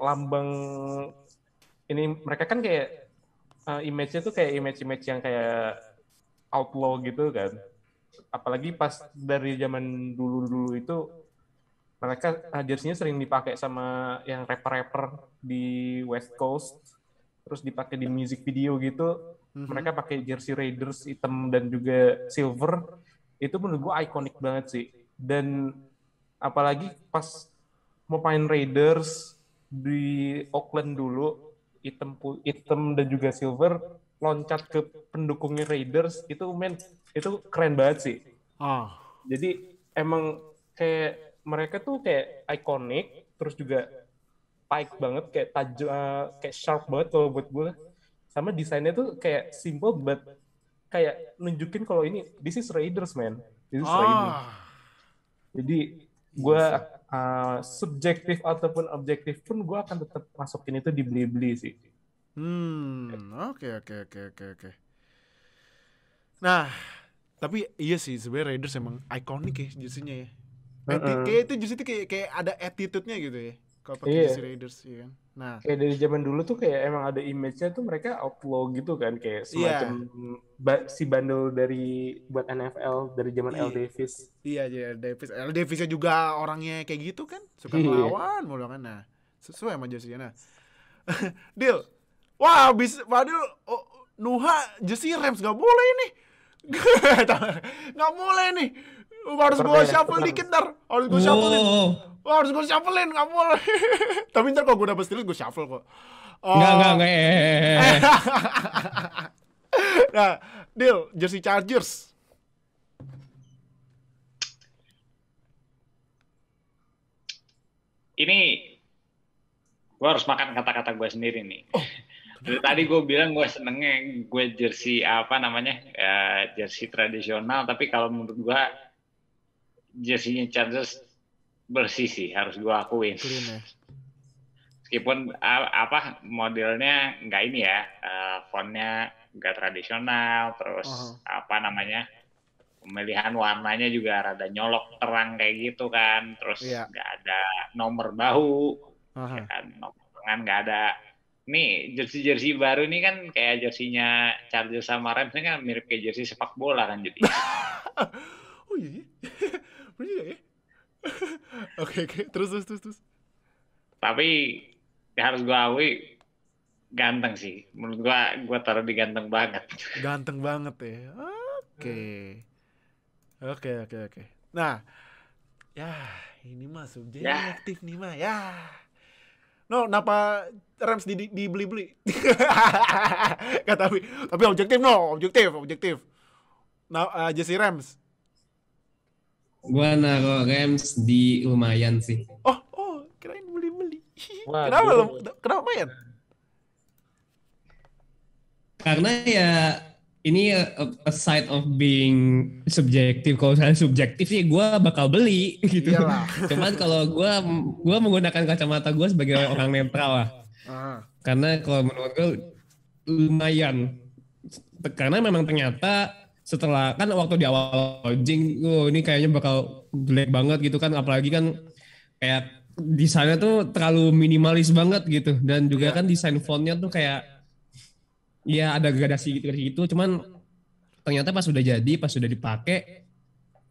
lambang ini, mereka kan kayak image-nya tuh kayak image yang kayak outlaw gitu kan. Apalagi pas dari zaman dulu itu mereka jersey-nya sering dipakai sama yang rapper-rapper di West Coast, terus dipakai di music video gitu. Mereka pakai jersey Raiders hitam dan juga silver, itu menurut gue ikonik banget sih. Dan apalagi pas mau main Raiders di Oakland dulu, hitam dan juga silver, loncat ke pendukungnya Raiders, itu keren banget sih. Jadi emang kayak mereka tuh kayak ikonik, terus juga tight banget, kayak kayak sharp banget kalau buat gue. Sama desainnya tuh kayak simple but kayak nunjukin kalau ini this is Raiders man. This is Raiders. Jadi gue subjektif ataupun objektif pun gue akan tetap masukin itu dibeli-beli sih. Oke. Nah, tapi iya sih sebenarnya Raiders emang ikonik ya jersey-nya ya. Kayak itu jersey itu kayak ada attitude-nya gitu ya. Kalau pakai jersey Raiders ya kan. Nah, kayak dari zaman dulu tuh kayak emang ada image-nya tuh mereka outlaw gitu kan, kayak semacam si bandel dari buat NFL dari zaman L. Davis. Iya, L. Davisnya juga orangnya kayak gitu kan, suka melawan mulu kan. Nah, sesuai sama jersey-nya. Nah. Deal. Wah, padahal Nuha jersey Rams gak boleh ini. Gak boleh nih. Harus gue shuffle dikit ntar. Harus gue shuffle-in, gak boleh. Tapi ntar kalau gue dapet Steelers gue shuffle kok. Enggak. Nah, Deal, jersey Chargers. Ini gue harus makan kata-kata gue sendiri nih. Dari tadi gue bilang gue senengnya gue jersey apa namanya jersey tradisional, tapi kalau menurut gue jersey Chargers bersih sih, harus gue akuin. Clean ya. Meskipun apa modelnya nggak ini ya, fontnya nggak tradisional, terus apa namanya pemilihan warnanya juga rada nyolok terang kayak gitu kan, terus nggak ada nomor bahu, ya kan, nomor tangan nggak ada. Nih jersey baru ini kan kayak jersinya Chargers sama Rams ini kan mirip kayak jersey sepak bola kan jadi. Oh iya, bener ya. Oke, terus. Tapi ya harus gue akui ganteng sih. Menurut gue taruh di ganteng banget. Ganteng banget ya. Oke. Nah, ya ini mah subjektif nih mah ya. No, kenapa Rams dibeli-beli? Tapi objektif. Nah, jersey Rams. Gua naruh Rams di lumayan sih. Oh, kirain beli-beli. Kenapa lumayan? Karena ya ini aside of being subjektif, kalau saya subjektif sih gue bakal beli gitu. Iyalah. Cuman kalau gue menggunakan kacamata gue sebagai orang netral lah. Karena kalau menurut gue lumayan. Karena memang ternyata setelah kan waktu di awal launching, ini kayaknya bakal jelek banget gitu kan, apalagi kan kayak desainnya tuh terlalu minimalis banget gitu, dan juga kan desain fontnya tuh kayak ya ada gradasi gitu, cuman ternyata pas sudah dipakai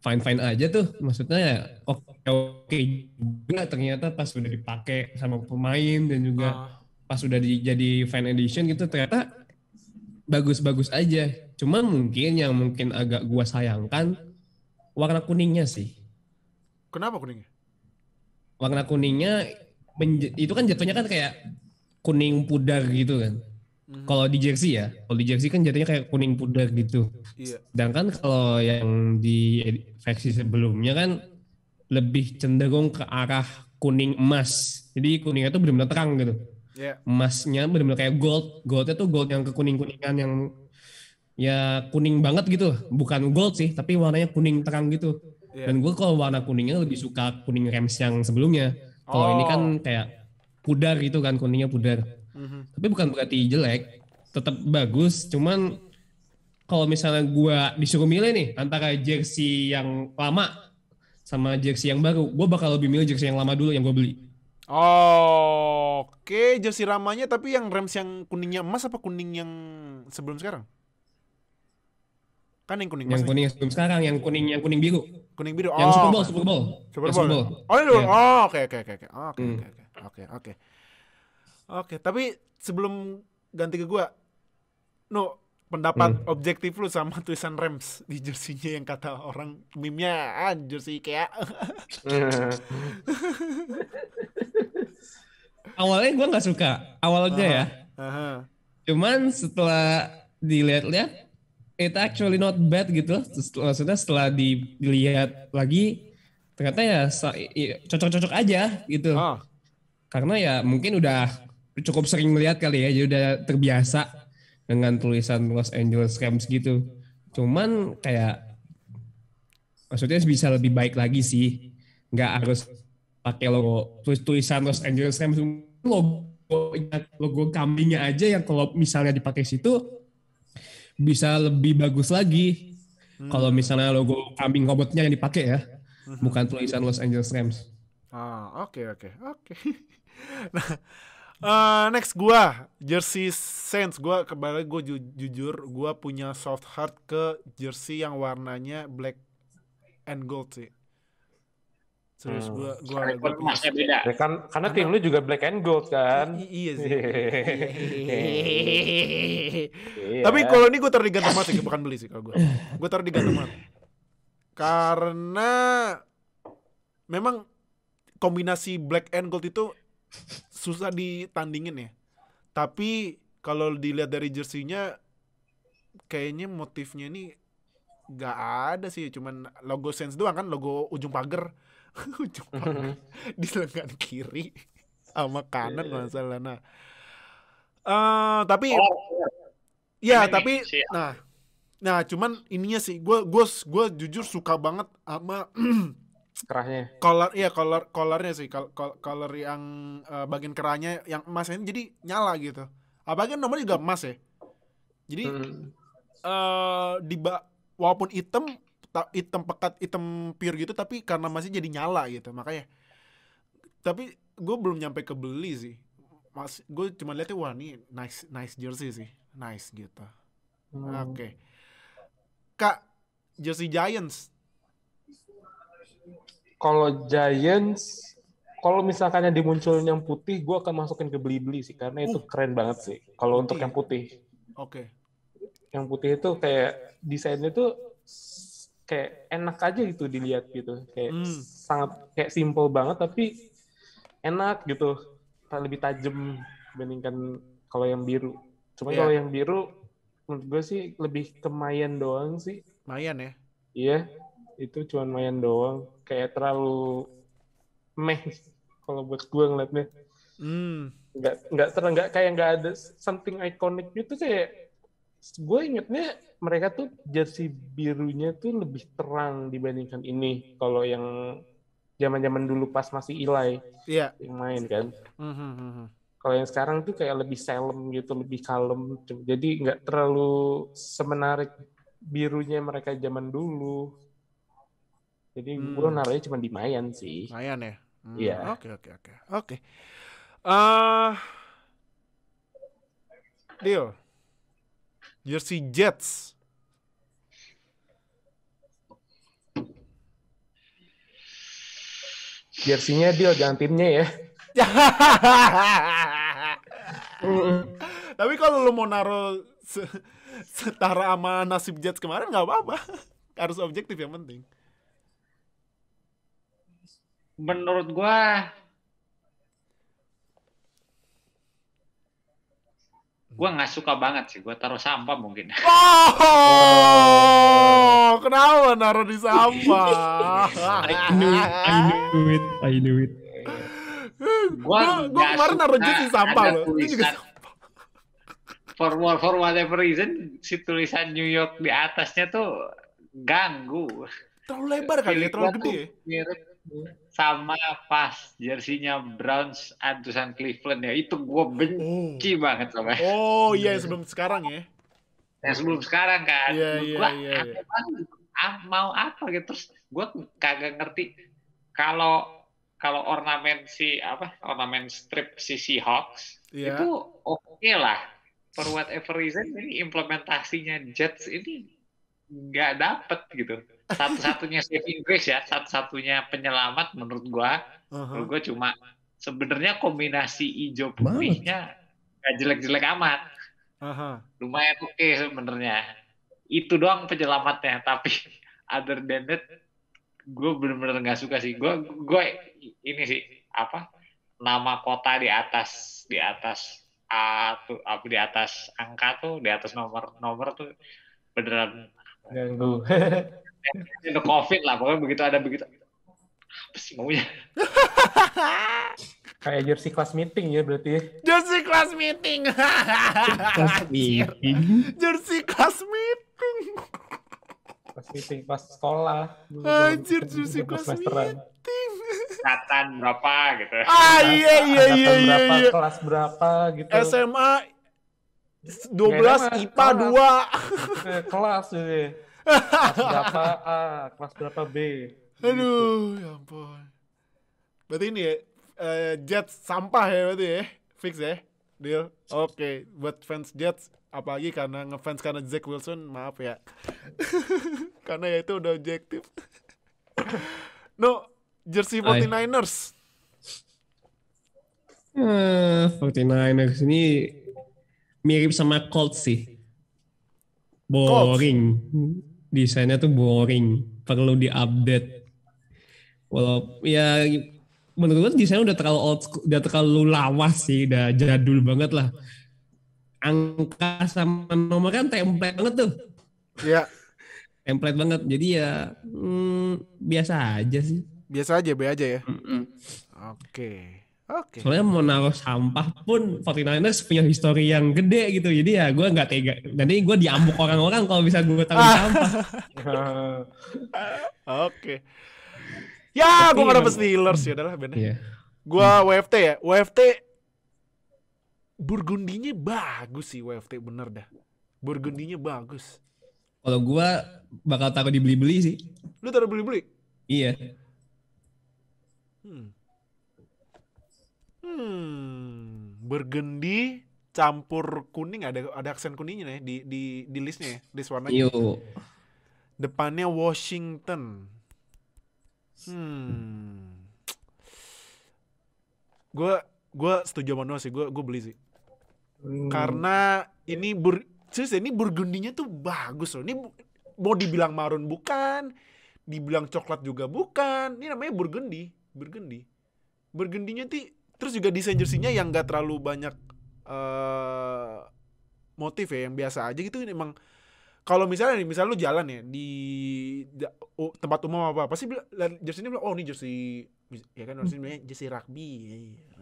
fine aja tuh, maksudnya oke juga ternyata pas sudah dipakai sama pemain dan juga pas sudah jadi fan edition gitu ternyata bagus aja. Cuman mungkin agak gua sayangkan warna kuningnya sih. Kenapa kuningnya? Warna kuningnya itu kan jatuhnya kan kayak kuning pudar gitu kan. Kalau di jersey kan jatuhnya kayak kuning pudar gitu. Iya. Sedangkan kalau yang di versi sebelumnya kan lebih cenderung ke arah kuning emas. Jadi kuningnya tuh benar-benar terang gitu. Yeah. Emasnya benar-benar kayak goldnya tuh gold yang kekuning-kuningan yang ya kuning banget gitu, bukan gold sih tapi warnanya kuning terang gitu. Yeah. Dan gue kalau warna kuningnya lebih suka kuning Rams yang sebelumnya. Kalau ini kan kayak pudar gitu kan, kuningnya pudar. Tapi bukan berarti jelek, tetap bagus. Cuman kalau misalnya gue disuruh milih nih antara jersey yang lama sama jersey yang baru, gue bakal lebih milih jersey yang lama dulu yang gue beli. Oke, jersey lamanya tapi yang Rams yang kuningnya emas apa kuning yang sebelum sekarang? Kan yang kuning emas. Yang kuning sebelum sekarang, yang kuning biru. Kuning biru. Yang Super Bowl. Oh, itu. Yeah. Oke, tapi sebelum ganti ke gua, pendapat objektif lu sama tulisan Rams di jersinya yang kata orang meme-nya jersey kayak awalnya gue nggak suka ya. Cuman setelah dilihat-lihat it actually not bad gitu. Maksudnya setelah dilihat lagi ternyata ya cocok-cocok aja gitu. Karena ya mungkin udah cukup sering melihat kali ya, jadi udah terbiasa dengan tulisan Los Angeles Rams gitu. Cuman kayak maksudnya bisa lebih baik lagi sih. Nggak harus pakai logo tulisan Los Angeles Rams, logo kambingnya aja yang kalau misalnya dipakai situ bisa lebih bagus lagi. Kalau misalnya logo kambing robotnya yang dipakai ya, bukan tulisan Los Angeles Rams. Oke. Nah, next gua jersey Saints. Gua kembali jujur gua punya soft heart ke jersey yang warnanya black and gold sih. Serius gua emasnya beda. Ya kan karena tim lu juga black and gold kan. Iya sih. Tapi kalau ini gua taruh di ganteng mati, bukan beli sih kalau gua. Gua taruh di ganteng mati. Karena memang kombinasi black and gold itu susah ditandingin ya. Tapi kalau dilihat dari jersinya, kayaknya motifnya ini nggak ada sih, cuman logo Saints doang kan, logo ujung pagar. Ujung pagar di lengan kiri sama kanan kalau nggak salah. Nah, tapi ya Ini nih, tapi si nah cuman ininya sih, gue jujur suka banget sama Kerahnya. colornya sih, color yang bagian kerahnya yang emas ini jadi nyala gitu. Apalagi nomornya juga emas ya. Jadi walaupun hitam pekat, hitam pure gitu, tapi karena masih jadi nyala gitu, makanya. Tapi gue belum nyampe ke beli sih. Gue cuma lihatnya, wah ini nice jersey sih, nice gitu. Oke. Kak, jersey Giants. Kalau Giants, kalau misalkan yang dimunculin yang putih, gue akan masukin ke beli-beli sih, karena itu keren banget sih. Kalau untuk yang putih. Oke. Yang putih itu kayak desainnya tuh kayak enak aja gitu dilihat gitu. Kayak sangat kayak simple banget tapi enak gitu. Lebih tajam dibandingkan kalau yang biru. Cuma kalau yang biru menurut gue sih lebih ke Mayan doang sih. Mayan ya? Iya, itu cuma Mayan doang. Kayak terlalu meh kalau buat gue ngeliatnya. Nggak kayak nggak ada something iconic gitu. Kayak gue ingetnya mereka tuh jersey birunya tuh lebih terang dibandingkan ini. Kalau yang zaman-zaman dulu pas masih Eli yang main kan. Kalau yang sekarang tuh kayak lebih solemn gitu, lebih kalem. Jadi nggak terlalu semenarik birunya mereka zaman dulu. Jadi gue naruhnya cuma di Mayan sih. Mayan ya? Iya. Oke. Deal. Jersey Jets. Jersinya deal, jangan timnya ya. Tapi kalau lu mau naruh setara sama nasib Jets kemarin nggak apa-apa. Harus objektif yang penting. menurut gua nggak suka banget sih. Gua taruh sampah mungkin. Oh, kenapa naruh di sampah? I knew it. Gua kemarin naruh di sampah loh. Ini juga for whatever reason, si tulisan New York di atasnya tuh ganggu. Terlalu lebar kali ya, terlalu gede. Mirip sama pas jersinya Browns tulisan Cleveland ya, itu gue benci banget sama. Oh iya, sebelum sekarang ya. Yang sebelum sekarang kan. Iya. Mau apa gitu, terus gue kagak ngerti kalau ornamen ornamen strip si Seahawks itu oke lah. For whatever reason ini implementasinya Jets ini nggak dapet gitu. Satu-satunya saving grace ya, satu-satunya penyelamat menurut gua cuma sebenarnya kombinasi hijau putihnya nggak jelek-jelek amat. Lumayan oke sebenarnya. Itu doang penyelamatnya, tapi other than that gue bener-bener nggak suka sih. Gue ini sih nama kota di atas di atas angka tuh, di atas nomor tuh beneran ganggu. itu COVID lah, pokoknya begitu apa sih maunya? Kayak jersey class meeting ya berarti. Jersey class meeting. Jersey class meeting. Pas meeting pas sekolah. Anjir, jersey class meeting. Angkatan berapa gitu. Iya. Kelas berapa gitu. SMA 12 IPA 2. Kelas gitu. Kelas berapa A, kelas berapa B. Aduh, ya ampun. Berarti ini ya, Jets sampah ya berarti ya. Fix ya. Deal. Oke, buat fans Jets, apalagi karena ngefans karena Zach Wilson, maaf ya. Karena ya itu udah objektif. No, jersey 49ers. 49ers ini mirip sama Colts sih. Boring. Desainnya tuh boring. Perlu diupdate. Walau ya menurut gue desainnya udah terlalu old school, udah terlalu lawas sih, udah jadul banget lah. angka sama nomor kan template banget tuh. Ya, Template banget. Jadi ya biasa aja sih. biasa aja, be aja ya. Mm-mm. Oke. Oke. Soalnya mau naruh sampah pun 49ers punya histori yang gede gitu. Jadi ya gue nggak tega. Nanti gue diambuk orang-orang kalau bisa gue taruh di sampah. Oke. Ya, Tapi gue gak dapet emang- Steelers ya udahlah bener. Iya. Gua WFT ya. WFT Burgundinya bagus sih WFT bener dah. Burgundinya bagus. Kalau gue bakal taruh dibeli-beli sih. Lu taruh beli-beli? Iya. Burgundy campur kuning, ada aksen kuningnya ya di listnya ya, list warnanya. Iyo. Depannya Washington. Gue setuju sama Noah sih, gue beli sih. Karena ini serius ini Burgundinya tuh bagus loh. Ini mau dibilang marun bukan, dibilang coklat juga bukan. Ini namanya Burgundy. Burgundinya terus juga desain jersinya yang gak terlalu banyak motif ya, yang biasa aja gitu. Emang kalau misalnya lu jalan ya di tempat umum apa sih jersey ini bilang, oh ini jersey ya kan, harusnya bilangnya jersey rugby,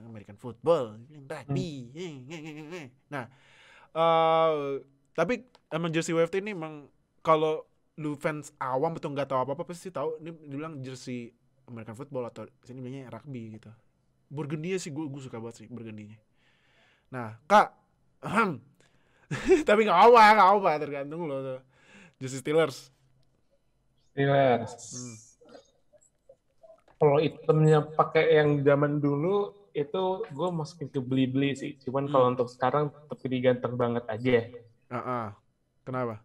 American football, rugby. Nah, tapi emang jersey WFT ini emang kalau lu fans awam betul nggak tahu apa-apa pasti tahu ini dibilang jersey American football atau sini bilangnya rugby gitu. Burgundy sih gue suka banget sih Burgundy-nya. Nah, Kak, tapi nggak apa tergantung lo tuh. Jersey Steelers. Kalau itemnya pakai yang zaman dulu itu gue masukin ke beli-beli sih. Cuman kalau untuk sekarang tetap diganteng banget aja. Kenapa?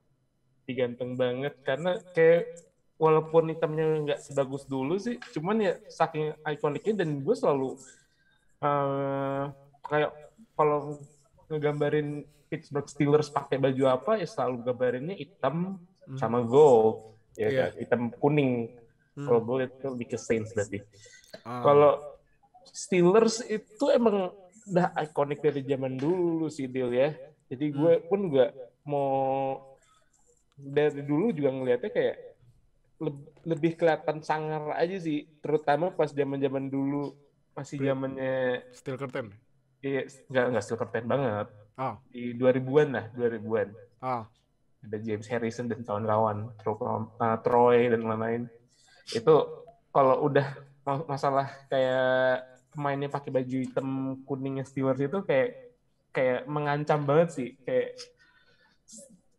Diganteng banget karena kayak walaupun itemnya nggak sebagus dulu sih, cuman ya saking ikoniknya, dan gue selalu kayak kalau ngegambarin Pittsburgh Steelers pakai baju apa ya selalu gambarinnya hitam sama gold, ya kan? Hitam kuning. Kalau gold itu lebih ke Saints berarti. Kalau Steelers itu emang udah ikonik dari zaman dulu sih Dil ya. Jadi gue pun nggak mau, dari dulu juga ngelihatnya kayak lebih kelihatan sangar aja sih, terutama pas zaman dulu masih zamannya Steel Curtain. Iya, nggak Steel Curtain banget. Di 2000-an. Ada James Harrison dan kawan-kawan, Troy dan lain-lain. Itu kalau udah masalah kayak pemainnya pakai baju hitam kuningnya Steelers itu kayak mengancam banget sih, kayak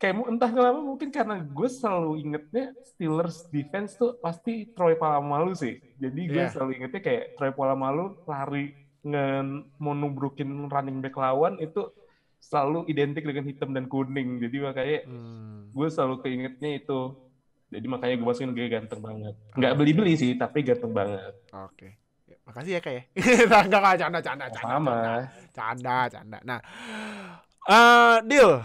entah kenapa, mungkin karena gue selalu ingetnya Steelers defense tuh pasti Troy Polamalu sih. Jadi gue selalu ingetnya kayak Troy Polamalu lari mau nubrukin running back lawan itu selalu identik dengan hitam dan kuning. Jadi makanya gue selalu keingetnya itu. Jadi makanya gue masukin dia ganteng banget. Nggak beli-beli sih, tapi ganteng banget. Oke. Makasih ya Kak ya. Nggak, canda. Nah, Deal.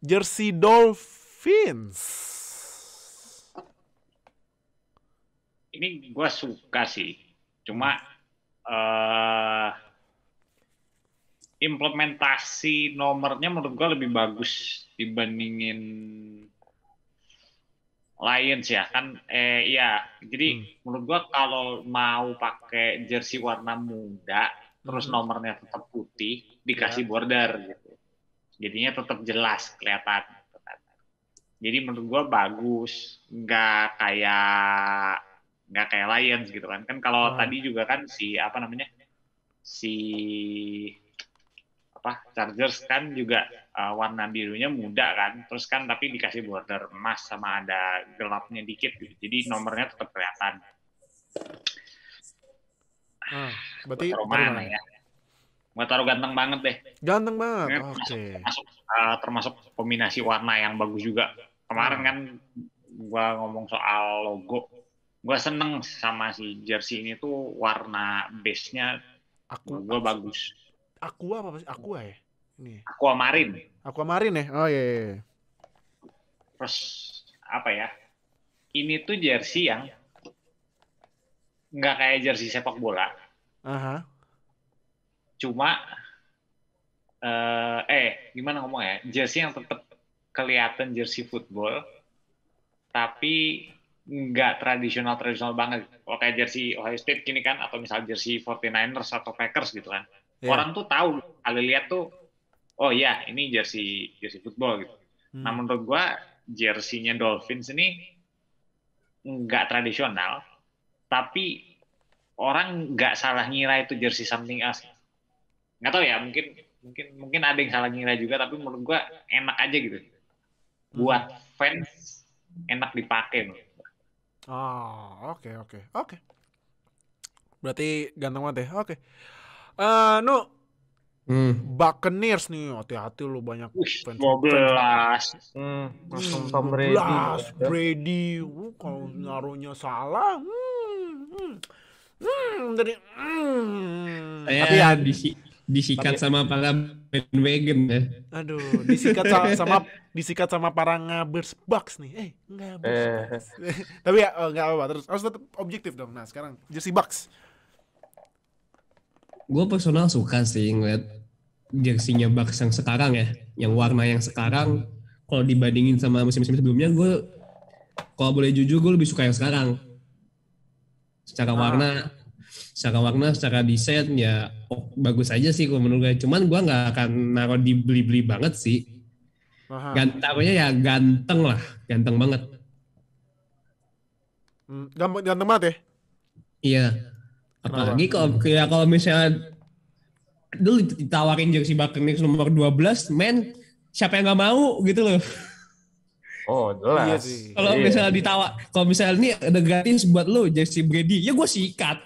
Jersey Dolphins. Ini gue suka sih. Cuma implementasi nomornya menurut gue lebih bagus dibandingin Lions ya kan. Jadi menurut gue kalau mau pakai jersey warna muda terus nomornya tetap putih dikasih border gitu, jadinya tetap jelas kelihatan. Jadi menurut gue bagus, nggak kayak Lions gitu kan. Kan kalau tadi juga kan Chargers kan juga warna birunya muda kan, terus kan tapi dikasih border emas sama ada gelapnya dikit gitu. Jadi nomornya tetap kelihatan. Berarti taruh mana ya? Gua taruh ganteng banget deh. Ganteng banget. Oke. Termasuk kombinasi warna yang bagus juga. Kemarin kan gua ngomong soal logo. Gua seneng sama si jersey ini tuh warna base-nya gua bagus. Aqua apa sih? Aqua ya? Ini. Aquamarine ya? Oh iya. Terus apa ya? Ini tuh jersey yang nggak kayak jersey sepak bola. Cuma gimana ngomongnya? Jersey yang tetap kelihatan jersey football, tapi nggak tradisional banget. Kalau kayak jersey Ohio State gini kan, atau misal jersey 49ers atau Packers gitu kan. Yeah. Orang tuh tahu, kali lihat tuh, oh iya ini jersey football gitu. Nah menurut gua jersey-nya Dolphins ini nggak tradisional, tapi orang nggak salah ngira itu jersey something else. Nggak tahu ya, mungkin ada yang salah ngira juga, tapi menurut gua enak aja gitu. Buat fans enak dipakai. Oh, oke. Berarti ganteng banget ya. Oke. Buccaneers nih, hati-hati lu banyak fans. 12. Langsung Tom Brady. 12 Brady. Kalau naruhnya salah. Jadi Tapi ya disikat sama para bandwagon ya. aduh, disikat sama para ngabers Bucks nih. Ngabers Bucks. Tapi ya enggak apa-apa, terus harus tetap objektif dong. Nah, sekarang jersey Bucks. Gue personal suka sih ngeliat jersinya Bucks yang sekarang ya, yang warna yang sekarang. Kalau dibandingin sama musim-musim sebelumnya, gue kalau boleh jujur gue lebih suka yang sekarang. Secara warna, secara desain ya bagus aja sih kalau menurut gue. Cuman gue nggak akan naruh dibeli-beli banget sih. Taruhnya ya ganteng banget. Ganteng banget ya? Iya. Apalagi kalau misalnya dulu ditawarin jersey Buccaneers nomor 12, men siapa yang nggak mau gitu loh. Oh jelas. Iya sih. Kalau misalnya ini ada gratis buat lo jersey Brady, ya gue sikat.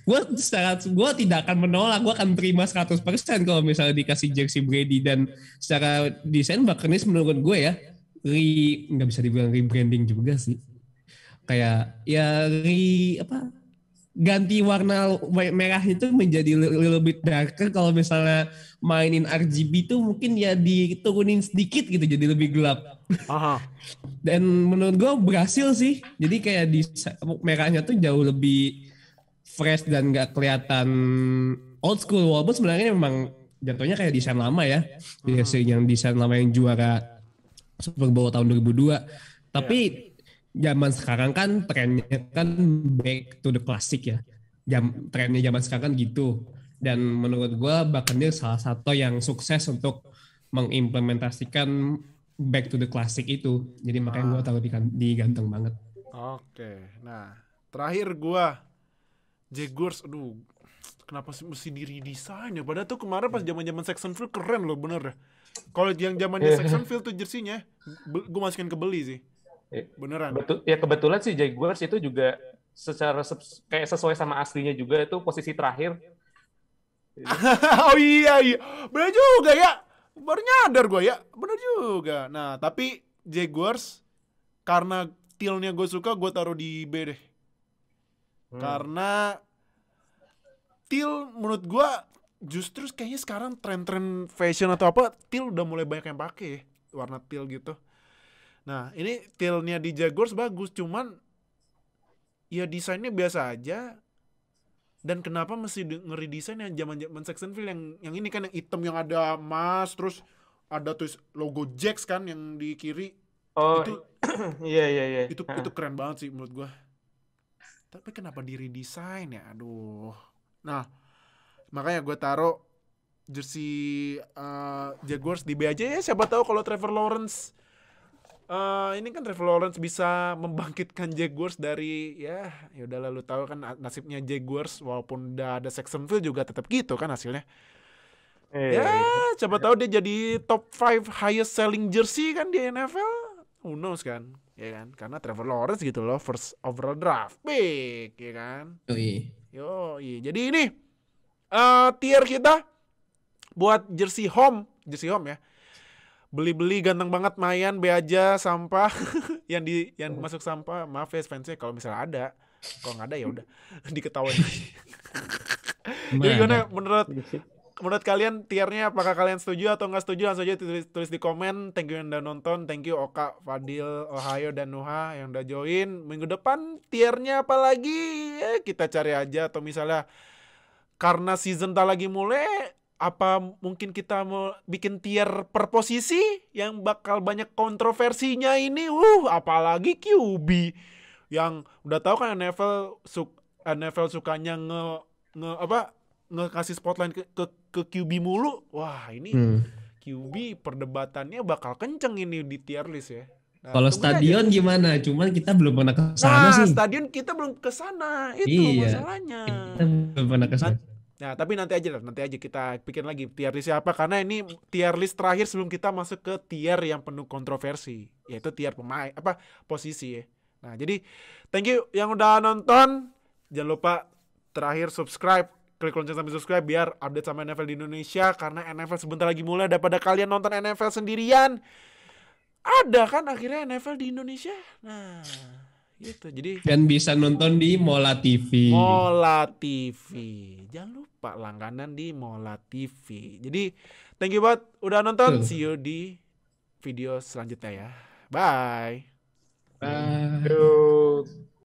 Gue tidak akan menolak, gue akan terima 100% kalau misalnya dikasih jersey Brady. Dan secara desain Buccaneers menurut gue ya nggak bisa dibilang rebranding juga sih, kayak ya ganti warna merah itu menjadi little bit darker. Kalau misalnya mainin RGB itu mungkin ya diturunin sedikit gitu jadi lebih gelap. Dan menurut gue berhasil sih. Jadi kayak merahnya tuh jauh lebih fresh dan gak kelihatan old school. Walaupun sebenarnya memang jatuhnya kayak desain lama ya. Yang desain lama yang juara Super Bowl tahun 2002. Tapi zaman sekarang kan trennya kan back to the classic ya. Trennya zaman sekarang kan gitu. Dan menurut gue Buccaneers salah satu yang sukses untuk mengimplementasikan back to the classic itu. Jadi makanya gue taruh di ganteng banget. Oke. Nah, terakhir gue Jaguars. Aduh, kenapa sih mesti di redesign ya? Padahal tuh kemarin pas zaman-zaman Jacksonville keren loh, bener ya. Kalau yang zamannya Jacksonville tuh jersinya, gue masukin ke beli sih. Beneran. Kebetulan sih Jaguars itu juga secara kayak sesuai sama aslinya juga itu posisi terakhir. Oh iya. Bener juga ya. Baru nyadar gue ya. Bener juga. Nah, tapi Jaguars karena tealnya gue suka, gue taruh di B deh. Karena teal menurut gue justru kayaknya sekarang tren-tren fashion atau apa, teal udah mulai banyak yang pakai warna teal gitu. Nah, ini tealnya di Jaguars bagus, cuman ya desainnya biasa aja. Dan kenapa mesti ngeredesain yang zaman-zaman Jacksonville yang ini kan yang hitam yang ada emas, terus ada tulis logo Jacks kan yang di kiri. Oh, itu iya. Itu keren banget sih menurut gua. Tapi kenapa di redesign ya? Aduh. Nah, makanya gue taruh jersey Jaguars di B aja ya. Siapa tahu kalau Trevor Lawrence ini kan Trevor Lawrence bisa membangkitkan Jaguars dari ya udahlah, lu tahu kan nasibnya Jaguars, walaupun udah ada Jacksonville juga tetap gitu kan hasilnya. Siapa tahu dia jadi top 5 highest selling jersey kan di NFL. Who knows kan? Ya kan? Karena Trevor Lawrence gitu loh, first overall draft pick, ya kan? Yoi. Jadi ini tier kita buat jersey home ya. Beli-beli ganteng banget, mayan B aja, sampah. yang masuk sampah, maaf ya fansnya kalau misalnya ada. Kalau nggak ada ya udah diketawain. Jadi gimana menurut kalian tiernya? Apakah kalian setuju atau nggak setuju? Langsung aja tulis di komen. Thank you yang udah nonton, thank you Oka, Fadil, Ohio, dan Nuha yang udah join. Minggu depan tiernya apa lagi? Kita cari aja, atau misalnya karena season tak lagi mulai, apa mungkin kita mau bikin tier per posisi yang bakal banyak kontroversinya ini. Apalagi QB yang udah tahu kan NFL sukanya ngasih spotlight ke QB mulu. Wah, ini QB perdebatannya bakal kenceng ini di tier list ya. Nah, kalau stadion aja gimana? Cuman kita belum pernah ke sana sih. Stadion kita belum ke sana. Itu masalahnya. Kita belum pernah ke sana. Nah, tapi nanti aja kita bikin lagi tier list apa, karena ini tier list terakhir sebelum kita masuk ke tier yang penuh kontroversi, yaitu tier pemain posisi ya. Nah, jadi thank you yang udah nonton. Jangan lupa terakhir subscribe, klik lonceng sampai subscribe biar update sama NFL di Indonesia, karena NFL sebentar lagi mulai. Daripada kalian nonton NFL sendirian, ada kan akhirnya NFL di Indonesia. Nah, gitu. Jadi dan bisa nonton di Mola TV. Jangan lupa langganan di Mola TV. Jadi thank you banget udah nonton. See you di video selanjutnya ya. Bye. Bye.